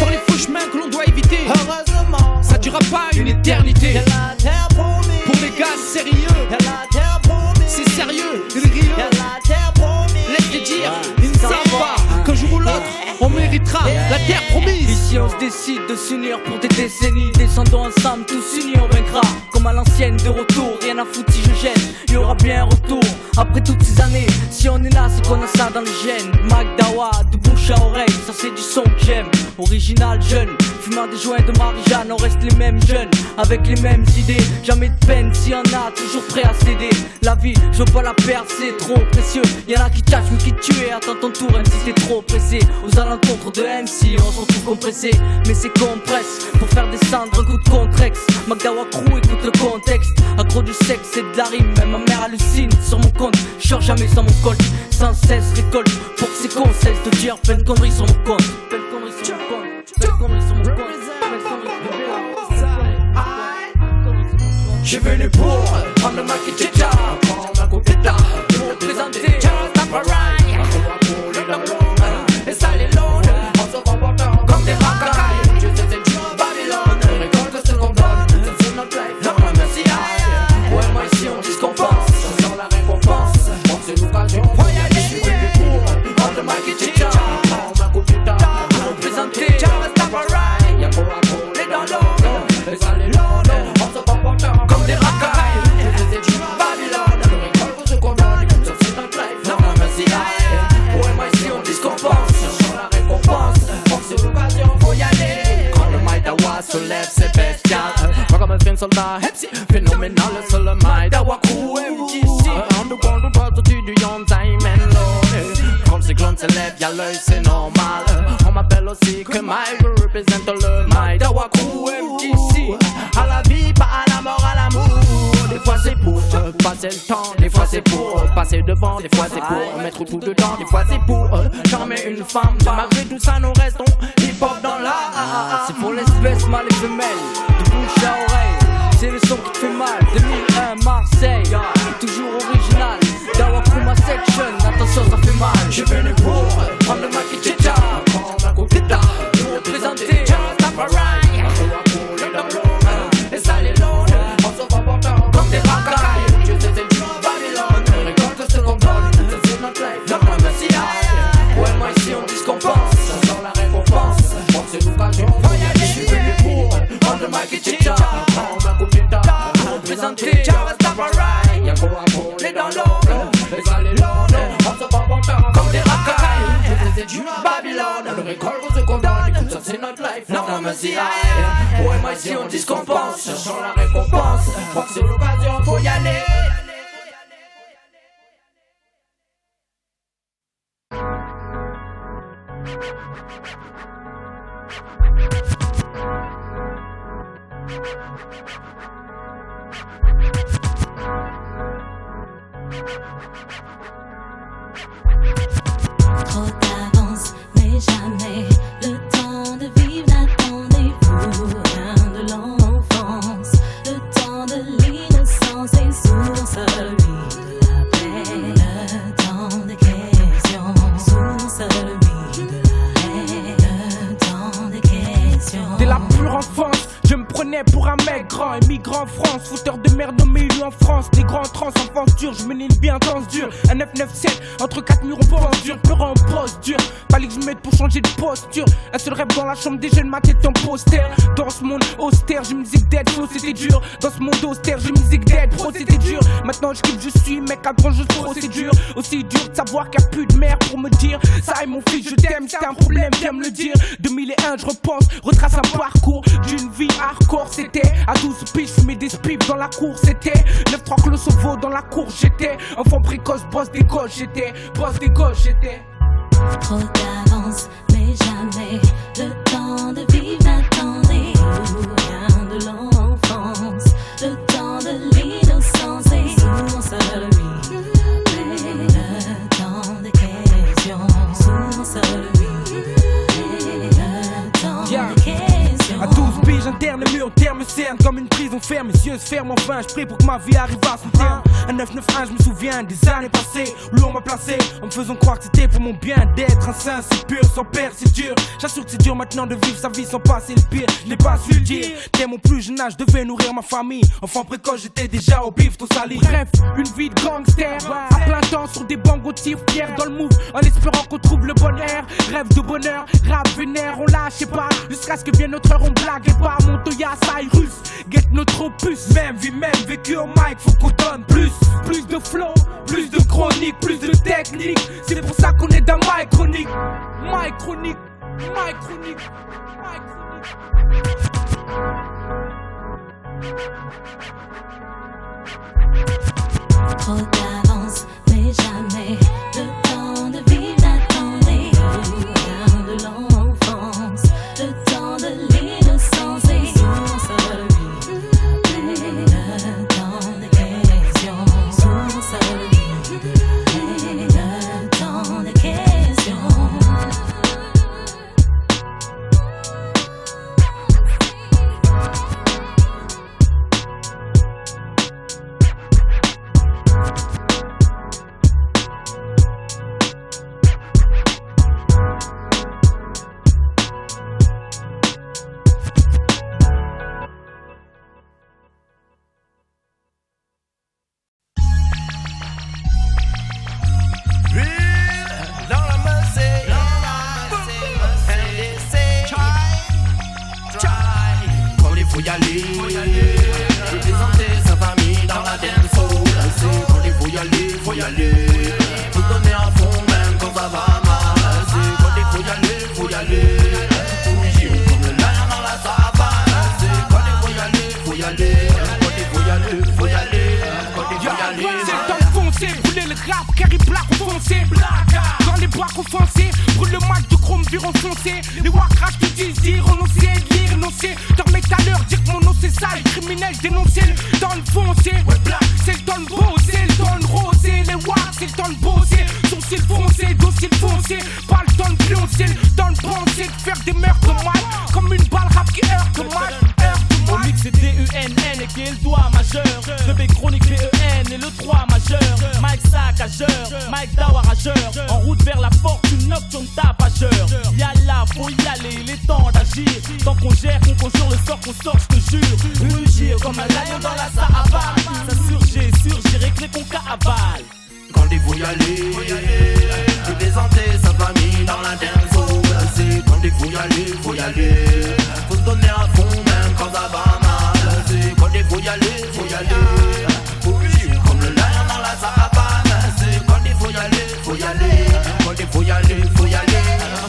Par les faux chemins que l'on doit éviter. Heureusement, ça durera pas une éternité. La terre promise. Pour les gars sérieux, la terre promise. C'est sérieux, il rieux. La terre promise. Laisse-les dire, ils ne savent pas qu'un jour ou l'autre, on méritera la terre promise. Ici on se décide de s'unir pour des décennies. Descendons ensemble, tous unis on vaincra. Comme à l'ancienne, de retour, rien à foutre si je gêne. Il y aura bien un retour, après toutes ces années. Si on est là, c'est qu'on a ça dans les gènes. Magdawa, de bouche à oreille, ça c'est du son que j'aime. Original, jeune, fumant des joints de Marie-Jeanne. On reste les mêmes jeunes, avec les mêmes idées. Jamais de peine, s'il y en a, toujours prêt à céder. La vie, je veux pas la perdre, c'est trop précieux. Y'en a qui tâchent, mais qui tuent. Attends ton tour, même si t'es trop pressé. Aux alencontres de MC, on se retrouve compressé. Mais c'est compresse, pour faire descendre un coup de contrex. Magdawa Crew, écoute le contexte. Accro du sexe et de la rime, même ma mère hallucine sur mon compte. Je sors jamais sans mon colt, sans cesse récolte. Pour que ces cons cessent de dire plein de conneries sur mon compte. Plein de conneries sur mon compte, plein de conneries sur mon compte. Plein de conneries J'ai venu pour prendre le mic et tcha, prendre un coup d'état, pour présenter Rastafari. Et ça les load, en se comportant comme des racailles. Dieu c'est du Babylone, récolte ce qu'on donne. Ça c'est notre life, non le Messie. Ouais moi ici on dit ce qu'on pense, sans la récompense. Donc c'est l'occasion, faut y aller. Je suis venu pour prendre le mic et tcha, prendre un coup d'état, pour présenter Rastafari. Y'a pour les dans l'eau, et ça les load, en se comportant comme des racailles. Dieu c'est du Babylone, récolte ce qu'on donne. Ça c'est notre life, non le Messie. Ouais moi ici on dit ce qu'on pense, cherchons la récompense. Donc c'est l'occasion, faut y aller. Quand le Maïdawa se lève, c'est bestial. Moi comme un fin soldat, Hepsi, phénoménal. C'est le Maïdawa Crew, MDC. Underground, on parle du Yon Time and Low. Quand le cyclone se lève, y'a l'œil, c'est normal. On m'appelle aussi que Mike, je représente le Maïdawa Crew, MDC. À la vie, pas à la mort, à l'amour. Des fois c'est pour passer le temps, des fois c'est pour passer devant, des fois c'est pour mettre tout dedans, des fois c'est pour charmer une femme. Malgré tout ça, nous restons hip-hop dans l'art. C'est pour l'espèce mâle et femelle, de bouche à oreille. C'est le son qui te fait mal, 2001 Marseille, toujours original. Dawa Crew ma section, attention ça fait mal. J'ai venu pour prendre le mic et tcha, prendre un coup d'état, pour représenter Rastafari. Et ça les load, en se comportant comme des racailles. Dieu c'est du Babylone, récolte ce qu'on donne. Ça c'est notre life, non le Messie. Ouais moi ici on dit ce qu'on pense, sans la récompense. Donc c'est l'occasion, faut y aller. Je suis venu pour prendre le mic et tcha, prendre un coup d'état, pour représenter Rastafari. Y'a pour les dans l'eau, et ça les load, en se comportant comme des racailles. Dieu c'est du Babylone, récolte ce qu'on donne. Ça c'est notre life, non le Messie. Ouais moi ici on dit ce qu'on pense, cherchons la récompense. Donc c'est l'occasion, faut y aller. Trop d'avance, mais jamais le temps de vivre. N'attendez-vous rien de l'enfance, le temps de l'innocence est source de la paix. Le temps des questions, source de la haine. Le temps des questions. Dès la pure enfance, je me prenais pour un mec grand, émigrant en France, fouteur de merde au milieu en France, des grands trans, enfance dure, je menais une vie intense dure, un 997, entre 4 murs on pense dur, pleurant en poste dur, fallait que je m'aide pour changer de posture, un seul rêve dans la chambre des jeunes, ma tête en poster, dans ce monde austère, j'ai musique d'être faux, c'était dur, dans ce monde austère, j'ai musique d'être pro, c'était dur, maintenant je kiffe, je suis mec à grand juste procédure, aussi dur de savoir qu'il n'y a plus de mère pour me dire, ça et mon fils, je t'aime, c'était un problème, viens me le dire, 2001, je repense, retrace un parcours d'une vie hardcore, c'était j'étais. À 12 piges, fumais des spips dans la cour, c'était 9-3 clos sauveau dans la cour, j'étais. Enfant précoce, boss des gauches, j'étais. Boss des gauches, j'étais. Trop d'avance, mais jamais le temps de vivre n'attendez. Rien de l'enfance, le temps de l'innocence et souvent seul lui. Mais le temps des questions, souvent seul lui. Mais le temps des questions. À 12 piges, interne, le mur terme me cerne comme une prison ferme. Mes yeux se ferment enfin, je prie pour que ma vie arrive à son terme. Un 991, je me souviens des années passées où l'on m'a placé en me faisant croire que c'était pour mon bien d'être. Un saint, c'est pur, sans père, c'est dur. J'assure que c'est dur maintenant de vivre sa vie sans passer le pire. Je n'ai pas su le dire. Dès mon plus jeune âge, je devais nourrir ma famille. Enfant précoce, j'étais déjà au bif, tout sali. Bref, une vie de gangster, à plein temps sur des bangos tire pierre dans le move, en espérant qu'on trouve le bonheur. Rêve de bonheur, rap vénère, on lâche pas. Jusqu'à ce que vienne notre heure, on blague et pas. Montoya, Cyrus, get notre opus. Même vie, même vécu au mic, faut qu'on donne plus. Plus de flow, plus de chronique, plus de technique. C'est pour ça qu'on est dans My Chronique. My Chronique, My Chronique, My Chronique. Trop d'avance, mais jamais le temps de vivre n'attendez. Rien de l'enfance, le temps de l'innocence et souvent seul lui. Mais le temps des questions, souvent seul lui. Mais le temps des questions. Faut y aller, représenter sa famille dans la dancehall. C'est quand il faut y aller, faut donner à fond même quand ça va mal. C'est quand il faut y aller, bouger comme le lion dans la savane. C'est quand il faut y aller, quand il faut y aller, faut y aller, quand il faut y aller. C'est le temps de foncer, brûler le rap, carry black foncé, dans les bois offensés, brûle le match de chrome viron foncé. Les wackrages te disent d'y renoncer, de l'y renoncer. Dormez tout à l'heure, dire que mon nom c'est sale, criminel dénoncé, le temps de foncer. C'est le temps de bosser, le temps de roser, les wacks c'est le temps de bosser. Sourcils foncés, dossier foncé, pas le temps de pioncer, le temps de penser, de faire des meurtres mal, comme une balle rap qui heurte mal. Au mix c'est D-U-N-N et qui est le doigt majeur. Le B chronique B-E-N et le 3 majeur. Mike saccageur, Mike Dawa rageur. En route vers la fortune nocturne tapageur. Yalla, faut y aller, il est temps d'agir. Tant qu'on gère, qu'on conjure le sort qu'on sort, je te jure. Rugir comme un lion dans la savane. Ça surgir, réclé qu'on cabale. Quand il faut y aller, représenter sa famille dans la dancehall. C'est quand il faut y aller, faut se donner à fond même quand ça va mal. C'est quand il faut y aller, faut vivre comme le lion dans la savane. C'est quand il faut y aller, quand il faut y aller, quand il faut y aller.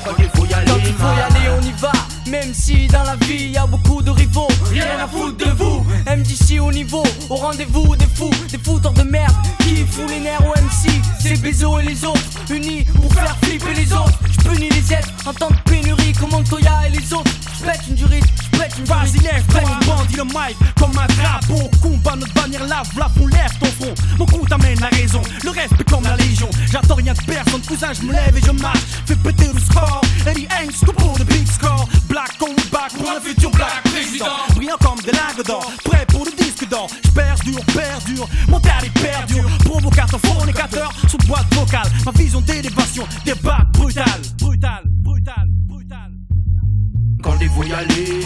Quand il faut y aller, on y va. Même si dans la vie y a beaucoup de rivaux, rien à foutre de vous. MDC au niveau, au rendez-vous des fous, des fouteurs de merde qui foutent les nerfs au MC. C'est Bézo et les autres, unis pour faire flipper les autres. J'punis les aides en temps de pénurie comme Montoya et les autres. J'pète une durite, j'pète une durite. Vas-y lève ton bandit le mic comme un drapeau. Combat notre bannière lave, on lève ton front. Mon coup t'amène la raison, le respect comme la légion. J'attends rien de personne, cousin je me lève et je marche. Fais péter le score, Eddie Hanks pour de big score. Black on back pour un futur black président. Brillant comme des lingots d'or, prêt pour le disque d'or. J'perdure, mon tarif perdure. Provocateur, fornicateur, sous boîte vocale. Ma vision d'élévation, débat brutal. Quand il faut y aller,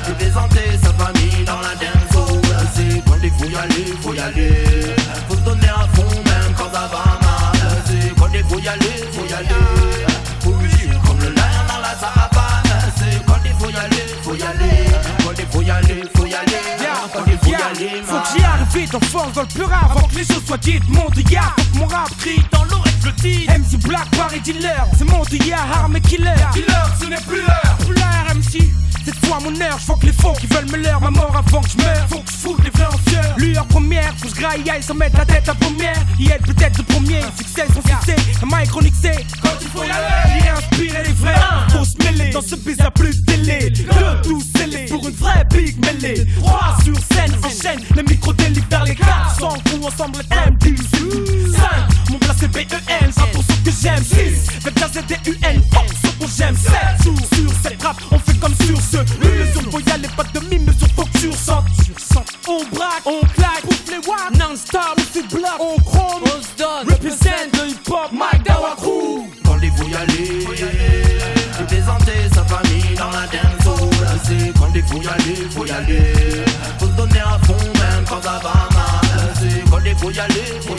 représenter sa famille dans la dancehall. C'est quand il faut y aller, faut se donner à fond même quand ça va mal. C'est quand il faut y aller, faut vivre comme le lion dans la savane. C'est quand il faut y aller, quand il faut y aller, quand il faut y aller. Faut que j'y arrive vite en force dans le plus rare avant que les choses soient dites. Montoya, faut que mon rap crie dans l'oreille flottille. MC Black, Paris dealer, c'est Montoya, arme et killer. Killer, ce n'est plus l'heure. Plus l'heure MC, cette à mon heure, j'vois que les faux qui veulent me leurrer ma mort avant que je meure. Faut que je foute les vrais en sueur. Lueur première, faut que je graille sans mettre la tête à première. Y être peut-être le premier, succès son succès. Un mic chronique c'est quand il faut y aller. Y inspirer les vrais, faut se mêler. Dans ce biz y'a plus de télé, que tout scellé. Pour une vraie big mêlée. 3 sur scène, enchaîne, les micros délivrent vers les 400 coups ensemble, M10 5, mon plat c'est BEN, ça pour ceux que j'aime. 6, avec la ZDUN, pour ceux que j'aime. 7, sur cette rap, on fait comme sur ce. Une mesure, faut y aller, pas de demi-mesure, faut que tu ressentes. On braque, on claque, coupe les watts, non-stop, on fait bloc, on chrome, on se donne, represent le hip-hop, Mike Dawa Crew. Quand il faut y aller, faut présenter sa famille dans la dancehall. C'est quand il faut y aller, faut se donner à fond même quand ça va mal. C'est quand il faut y aller, faut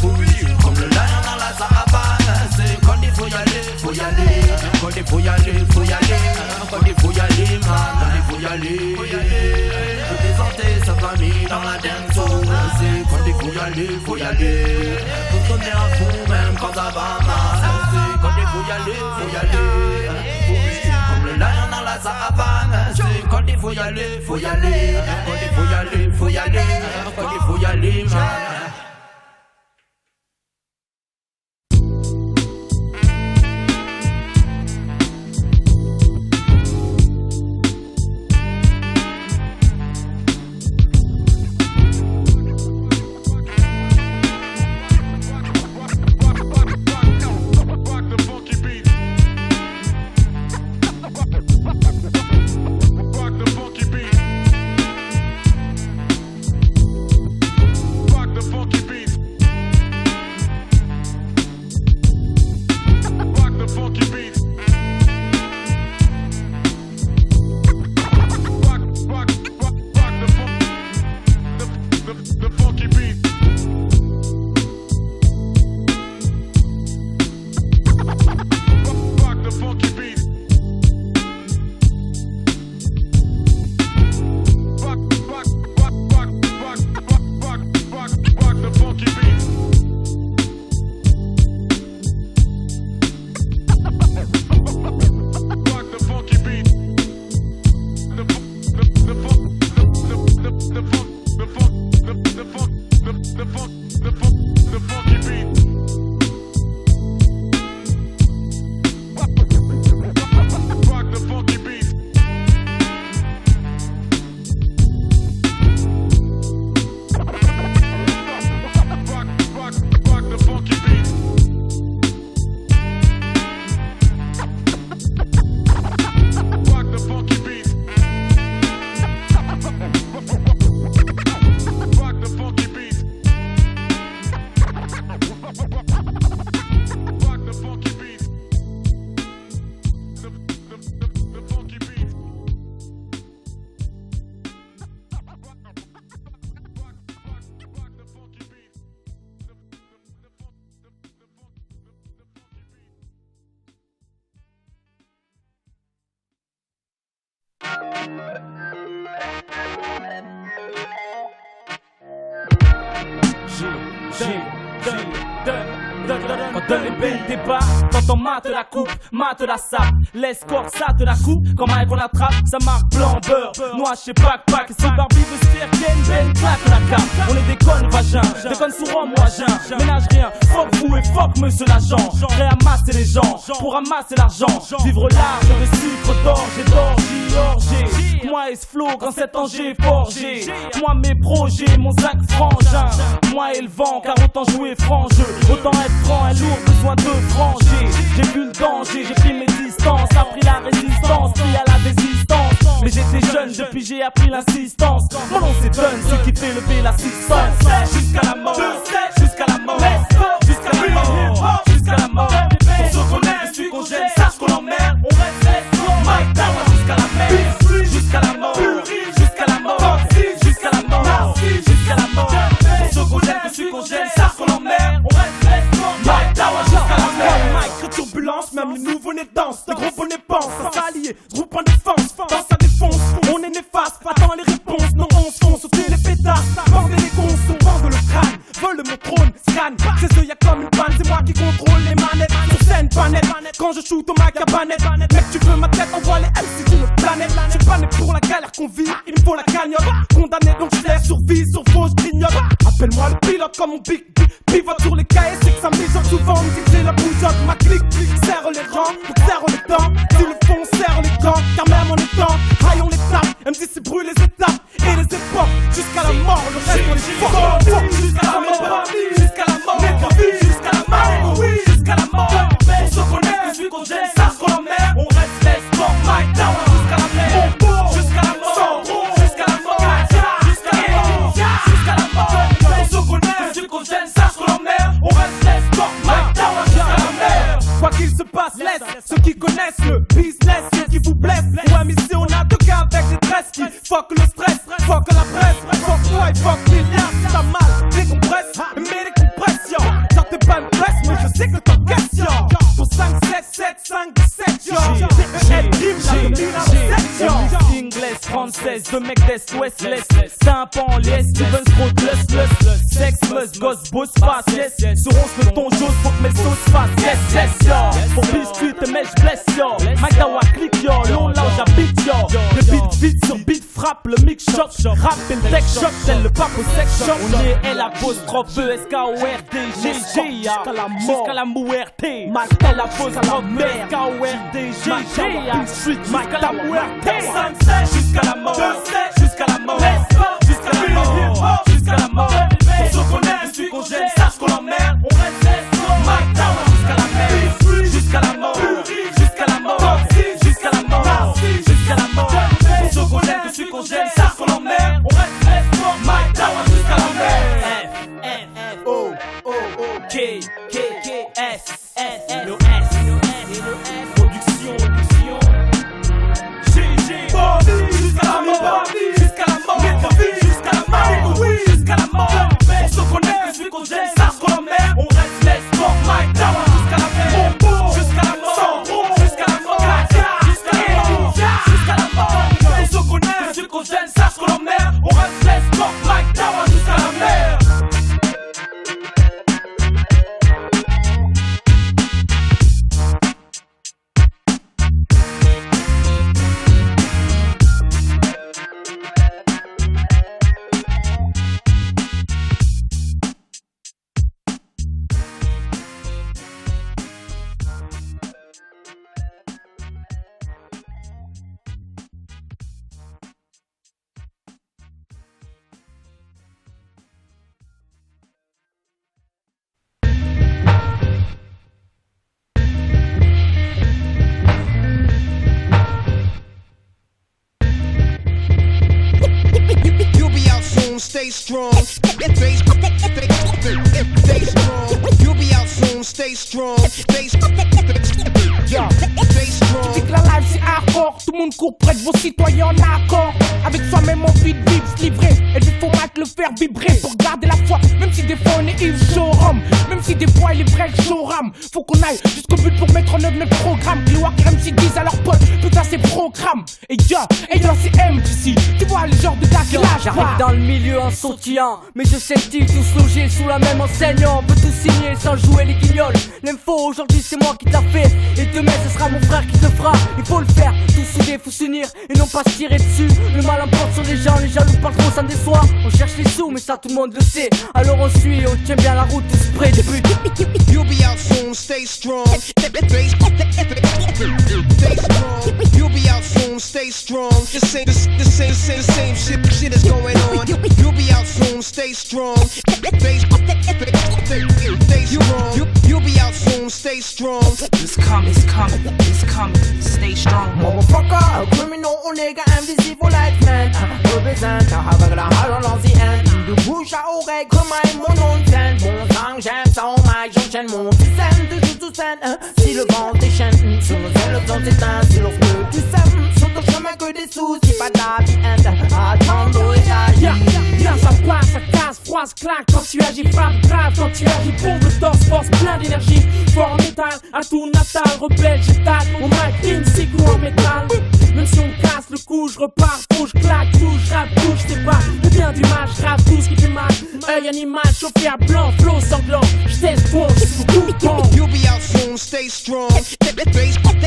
vivre comme le lion dans la savane. C'est quand il faut y aller, quand il faut y aller, quand il faut y aller, man, quand il faut y aller, faut présenter sa famille dans la dancehall. C'est quand il faut y aller, faut se donner à fond même quand ça va mal. C'est quand il faut y aller, faut vivre comme le lion dans la savane. C'est quand il faut y aller, quand il faut y aller, man. Quand les belles débarquent, t'entends mate la coupe, mate la sape. L'escorte, ça te la coupe, quand Mike on attrape, ça marque blanc, beurre, noix chez Pac, et si Barbie veut se faire ken, ben claque la cape. On est des connes vagins, des connes sous rhum ou à jeun. Ménage rien, fuck vous et fuck monsieur l'agent. Prêt à masser les gens, pour ramasser l'argent. Vivre large de sucre, d'orge et d'orgie. Moi et ce flow, quand cet Angers forgé. Moi mes projets, mon sac frangin. Moi et le vent, car autant jouer franc jeu. Autant être franc et lourd, besoin de franger. J'ai vu le danger, j'ai pris mes distances. Appris la résistance, pris à la désistance. Mais j'étais jeune, depuis j'ai appris l'insistance. Mon nom s'étonne, ce qui fait lever l'assistance. Jusqu'à la mort, jusqu'à la mort, jusqu'à la mort, jusqu'à la mort. Pour ceux qu'on aime, celui qu'on gêne, sache qu'on l'emmerde. On reste Mike Dawa jusqu'à la mer, jusqu'à la mort, jusqu'à la mort, jusqu'à la mort, jusqu'à la mort. Pour ceux qu'on aime, celui qu'on gêne, sache qu'on l'emmerde. On reste Mike Dawa jusqu'à la mer. Mike, turbulence, même les nouveaux-nés dansent. Les gros bonnets pensent à s'allier, groupe en défense, dans sa défonce. On est néfaste, attends les réponses. Non, on se fonce, sauter les pétasses. Bordez les consos, borde le crâne. Vole mon trône, scanne. Chez eux, y'a comme une panne, c'est moi qui contrôle les manettes. Sur scène, pas net. Quand je shoot au Mac, y'a pas net. Mec, tu veux ma tête, envoie les MC d'une planète. Condamné donc je laisse sur vie, sur faux, je grignote. Appelle-moi le pilote comme mon big pivote sur les cahiers, c'est que ça mijote souvent. On me dit que j'ai la bougeotte, ma clique serre les rangs, donc serre les dents. Si le fond serre les gants, car même en étant high on les tape. Elle me dit c'est brûle les étapes et les époques. Jusqu'à la mort, le reste on les fuck. Jusqu'à la mort, jusqu'à la mort, jusqu'à la mort, jusqu'à la mort. On se connaît, celui qu'on gêne, sache qu'on l'emmerde. On reste les sports, my down, jusqu'à la mer. Jusqu'à la mort, jusqu'à la mort, jusqu'à la mort, jusqu'à la mort. On se connaît, celui qu'on gêne, sache qu'on l'emmerde. On reste les sports, my down, jusqu'à la mer. Quoi qu'il se passe, laisse ceux qui connaissent le business, ceux qui vous blessent. Ouais, mais si on a deux cas avec des tresses qui fuck le stress, fuck la presse, fuck moi et fuck les liens. Si t'as mal, décompresse, mets des compressions. Genre t'es pas une presse, mais je sais que t'en question. Pour 5, 7, 7, 5, 17, yo. Inglaise, française, deux mecs d'Est, Ouest, l'Est. T'as un pan en liesse, Steven Scrooge, lust. Sex, must, gosse, boss, face, yes. Sur 11 le ton jaune, faut que mes sauces fassent, yes, yo. Pour biscuit, tes mèches blesse, yo. Magdawa, click, yo. Long là où j'habite, yo. Le beat vite sur beat frappe, le mix choc. Rap et le tech choc, tel le pape au sex shop. On est L apostrophe E-S-K-O-R-D-G-G, jusqu'à la mort, jusqu'à la mouerte. Mal apostrophe E-S-K-O-R-D-G-G, jusqu'à la mouerte. 5, 7, jusqu'à la mort, 7, jusqu'à la mort, jusqu'à la mort, jusqu'à la mort. On se connaît, celui qu'on gêne, sache qu'on l'emmerde. On reste les sports, my down, jusqu'à la mer, jusqu'à la mort, jusqu'à la mort, jusqu'à la mort, jusqu'à la mort. On se connaît, celui qu'on gêne, sache qu'on l'emmerde. On reste les sports, my down, jusqu'à la mer. F, O, O, O, K, S, S, le S. Production. Jusqu'à la mort, jusqu'à la mort, jusqu'à la mort, jusqu'à la mort. On se connaît, celui qu'on gêne, sache qu'on l'emmerde. On reste les sports, my down, jusqu'à la mer, jusqu'à la mort, jusqu'à la mort, jusqu'à la mort, jusqu'à la mort. On se connaît, celui qu'on gêne, sache qu'on l'emmerde. On reste les sports, my down, jusqu'à la mer. Stay strong, stay strong. You'll be out soon. Stay strong, stay strong. Tu dis que la life c'est hardcore, tout le monde court près de vos citoyens en accord. Avec soi-même envie de vivre, se livrer. Et il faut mal le faire vibrer pour garder la foi. Même si des fois on est Yves Showroom, même si des fois il est vrai que showram. Faut qu'on aille jusqu'au but pour mettre en œuvre notre programme. Les Walker MC disent à leurs potes, putain c'est programme. Et yo c'est MDC. Tu vois les genres de gars qui lâchent. J'arrive dans le milieu en sautillant, mais je sais-ils tous logés sous la même enseigne. On peut tout signer sans jouer les guignols. L'info aujourd'hui c'est moi qui t'a fait, et demain ce sera mon frère qui te fera. Il faut le faire, tout souder, faut s'unir et non pas se tirer dessus. Le mal emporte sur les gens, les jaloux parlent trop, ça me déçoit. On cherche les sous mais ça tout le monde le sait. Alors on suit, on tient bien la route, tout spray des buts. You'll be out soon, stay strong. Stay strong. You'll be out soon, stay strong. The same shit is going on. You'll be out soon, stay strong. Stay strong. You'll be out soon, stay strong. It's coming, stay strong. Motherfucker, criminal ou nigga invisible like man. Represent, avec la halle en l'ancien. De bouche à oreille, comme mon nom de scène. Bon sang, j'aime ça, oh my, j'enchaîne mon système. Toujours tout scène, si le vent déchaîne. Sur le ciel, le temps s'éteint. Si lorsque tu sèmes, sur ton chemin que des soucis, pas d'happy end. Attends, Bien ça passe, ça casse, froisse, claque. Quand tu agis, frappe grave. Quand tu agis, bombe le torse, force, plein d'énergie. Fort métal, à tout natal, rebelle, j'étale. Mon mic, in ou en métal. Même si on casse le cou, je repars, touche, claque, touche, rap, touche, c'est pas le bien du mal, je rappe tout ce qui fait mal. Œil animal, chauffé à blanc, flow sanglant. Je teste bon, je suis tout le temps. You'll be out soon, stay strong. Stay strong.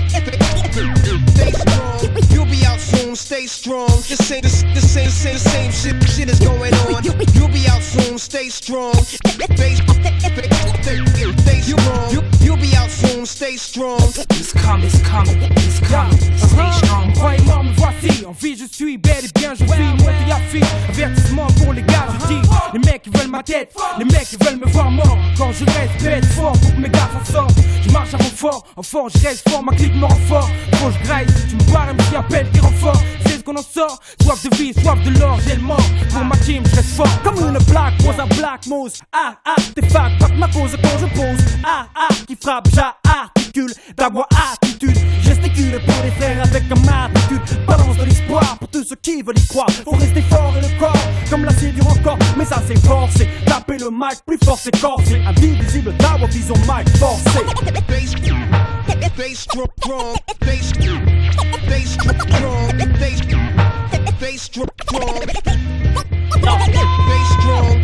You'll be out soon, stay strong. The same shit is going on. You'll be out soon, stay strong. Stay strong. You'll be out soon, stay strong. It's coming, it's coming, it's coming. Stay strong. Croyez-moi, me voici. En vie, je suis bel et bien, je vis. Monte à fille. Avertissement pour les gars, je dis. Les mecs, ils veulent ma tête. Les mecs, ils veulent me voir mort. Quand je reste bête, fort pour que mes gars en sortent. Je marche à renfort. En fort, je reste fort. Ma clique me rend fort. Quand je graille, tu me parles, me appelle tes renforts. C'est ce qu'on en sort. Soif de vie, soif de l'or, j'ai le mort. Pour ma team, je reste fort. Comme une black pose à black mousse. T'es fat, pas ma pose quand je pose. Qui frappe, j'articule, d'avoir attitude. Gesticule pour les frères avec un attitude. Balance de l'espoir pour tous ceux qui veulent y croire. Faut rester fort et le corps, comme l'acier du record. Mais ça c'est forcé, taper le mic plus fort c'est corsé. Indivisible d'avoir vision mic forcé. Bass strong, bass strong.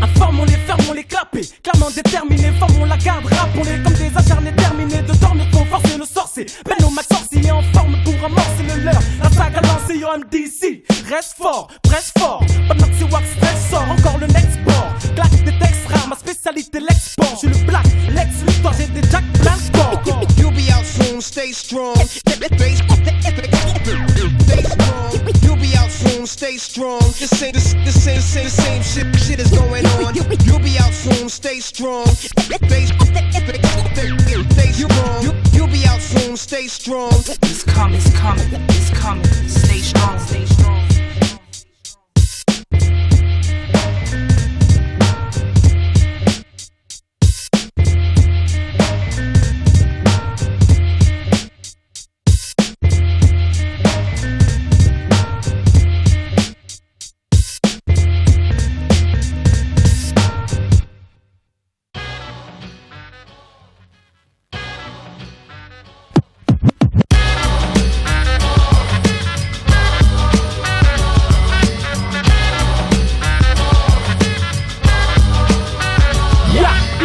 Informons-les, fermons-les, clapés. Clairement déterminés, formons la garde, rappons-les comme des acharnés terminés. De dormir pour forcer le sorcier. Ben non, Max sorcier en forme pour amorcer le leur. La saga lancée, yo MDC. Reste fort, presse fort. Pas de maxi wax, stress sort. Encore le next bord. Claque des textes rares, ma spécialité l'export. J'suis le black, l'ex Luthor, j'ai des jack plein de corps. You'll be out soon, stay strong. Stay strong. You'll be out soon, stay strong. The same shit is going on. You'll be out soon, stay strong. Stay strong. You'll be out soon, stay strong. It's coming, it's coming, it's coming. Stay strong, stay strong.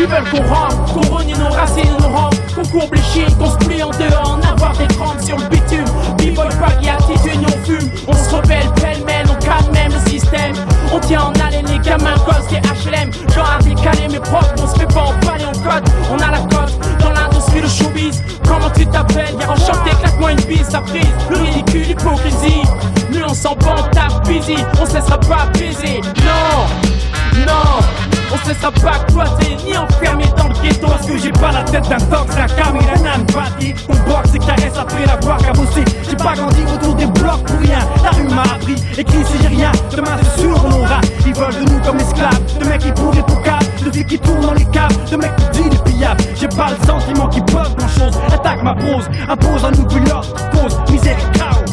Ils veulent qu'on rentre, qu'on renie nos racines, nos rangs, qu'on courbe les chiens, qu'on se plie en deux, en avoir des crampes sur le bitume. B-boy, pas y attitude, on fume, on se rebelle, pêle-mêle, on calme même le système. On tient en haleine les gamins, cause des HLM. Genre à décaler mes propres, on se fait pas emballer en code. On a la cote dans l'industrie de showbiz. Comment tu t'appelles, y'a enchanté, claque-moi une bise, ça prise. Le ridicule, l'hypocrisie. Nous on s'en bat, on tape busy, on se laissera pas baiser. Non, non. On se laissera pas cloîter ni enfermer dans le ghetto. Parce que j'ai pas la tête d'un tox, la cam et la nan bâtie. On boxe et caresse après l'avoir cabossé. J'ai pas grandi autour des blocs pour rien. La rue m'a appris, écrit si j'ai rien. Demain c'est sûr on aura. Ils veulent de nous comme esclaves. De mecs qui pourraient pour cap. De filles qui tournent dans les caves. De mecs qui disent les pillables. J'ai pas le sentiment qui bloque grand chose. Attaque ma prose, impose un nouveau l'ordre. Cause, misère et chaos.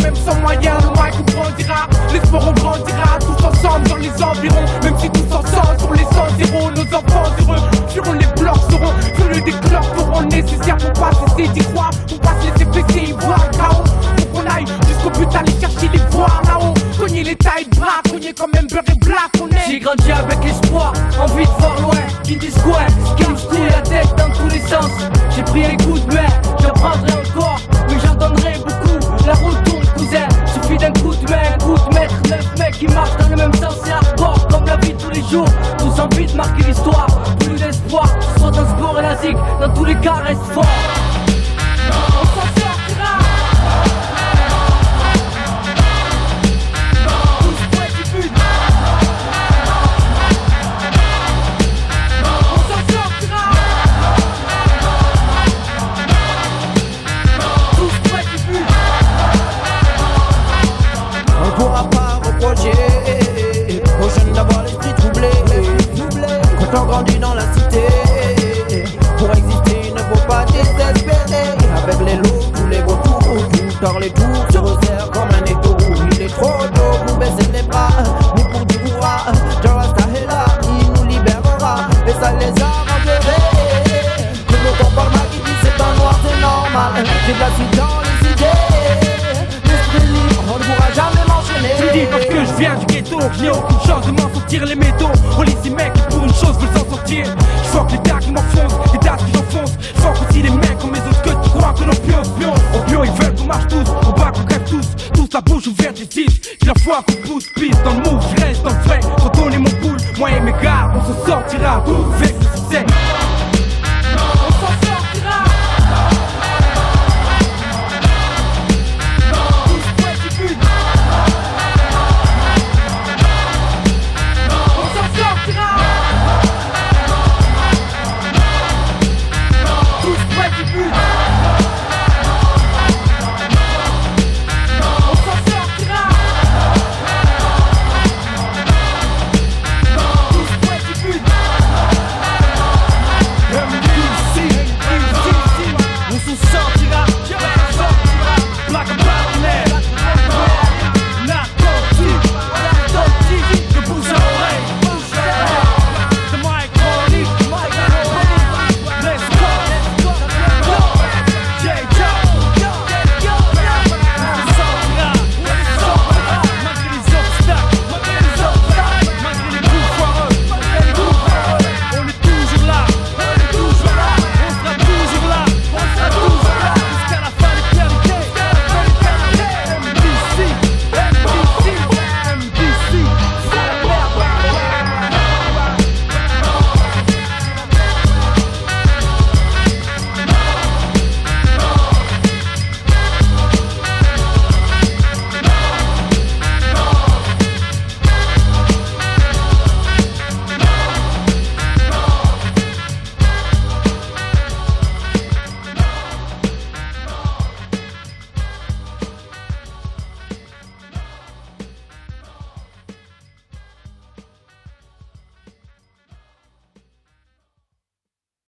Même sans moyen, le mic on grandira. L'espoir on grandira, tous ensemble dans les environs. Même si tous ensemble sur les 100-0, nos enfants heureux fuiront les blocs, seront furieux des cloques, feront le nécessaire pour pas cesser d'y croire, pour pas se laisser fesser, y voir le chaos. Faut qu'on aille jusqu'au but, aller chercher les voix là-haut. Cogner les tailles de bras, cogner comme un beurre et black, on est. J'ai grandi avec l'espoir, envie de voir loin. Indie Square, qui me fout la tête dans tous les sens. J'ai pris un coup de mer, j'en prendrai encore, mais j'en donnerai beaucoup. La route tourne, cousin, suffit d'un coup de main, un coup de maître. 9 mecs qui marchent dans le même sens, c'est hardcore comme la vie de tous les jours. Tous envie de marquer l'histoire, plus d'espoir, que ce soit dans le sport et la zig, dans tous les cas reste fort. On s'en sortira. Tous près du but. On s'en sortira. c'est dans les idées. L'esprit libre, on ne pourra jamais m'enchaîner. Tu dis parce que je viens du ghetto, qu'il n'y a aucune chance de m'en sortir les métaux. On lit ces mecs qui pour une chose veulent s'en sortir. Je vois que les gars qui m'enfoncent, les dates qui j'enfonce. Je vois aussi les mecs comme mes autres que qui croient que l'on pion. Au bio ils veulent qu'on marche tous, au bas qu'on crève tous. Tous la bouche ouverte, j'hésite. J'ai la foi qu'on pousse, piste dans le move, je reste dans le frais. Quand on est mon poule, moi et mes gars, on se sortira. Avec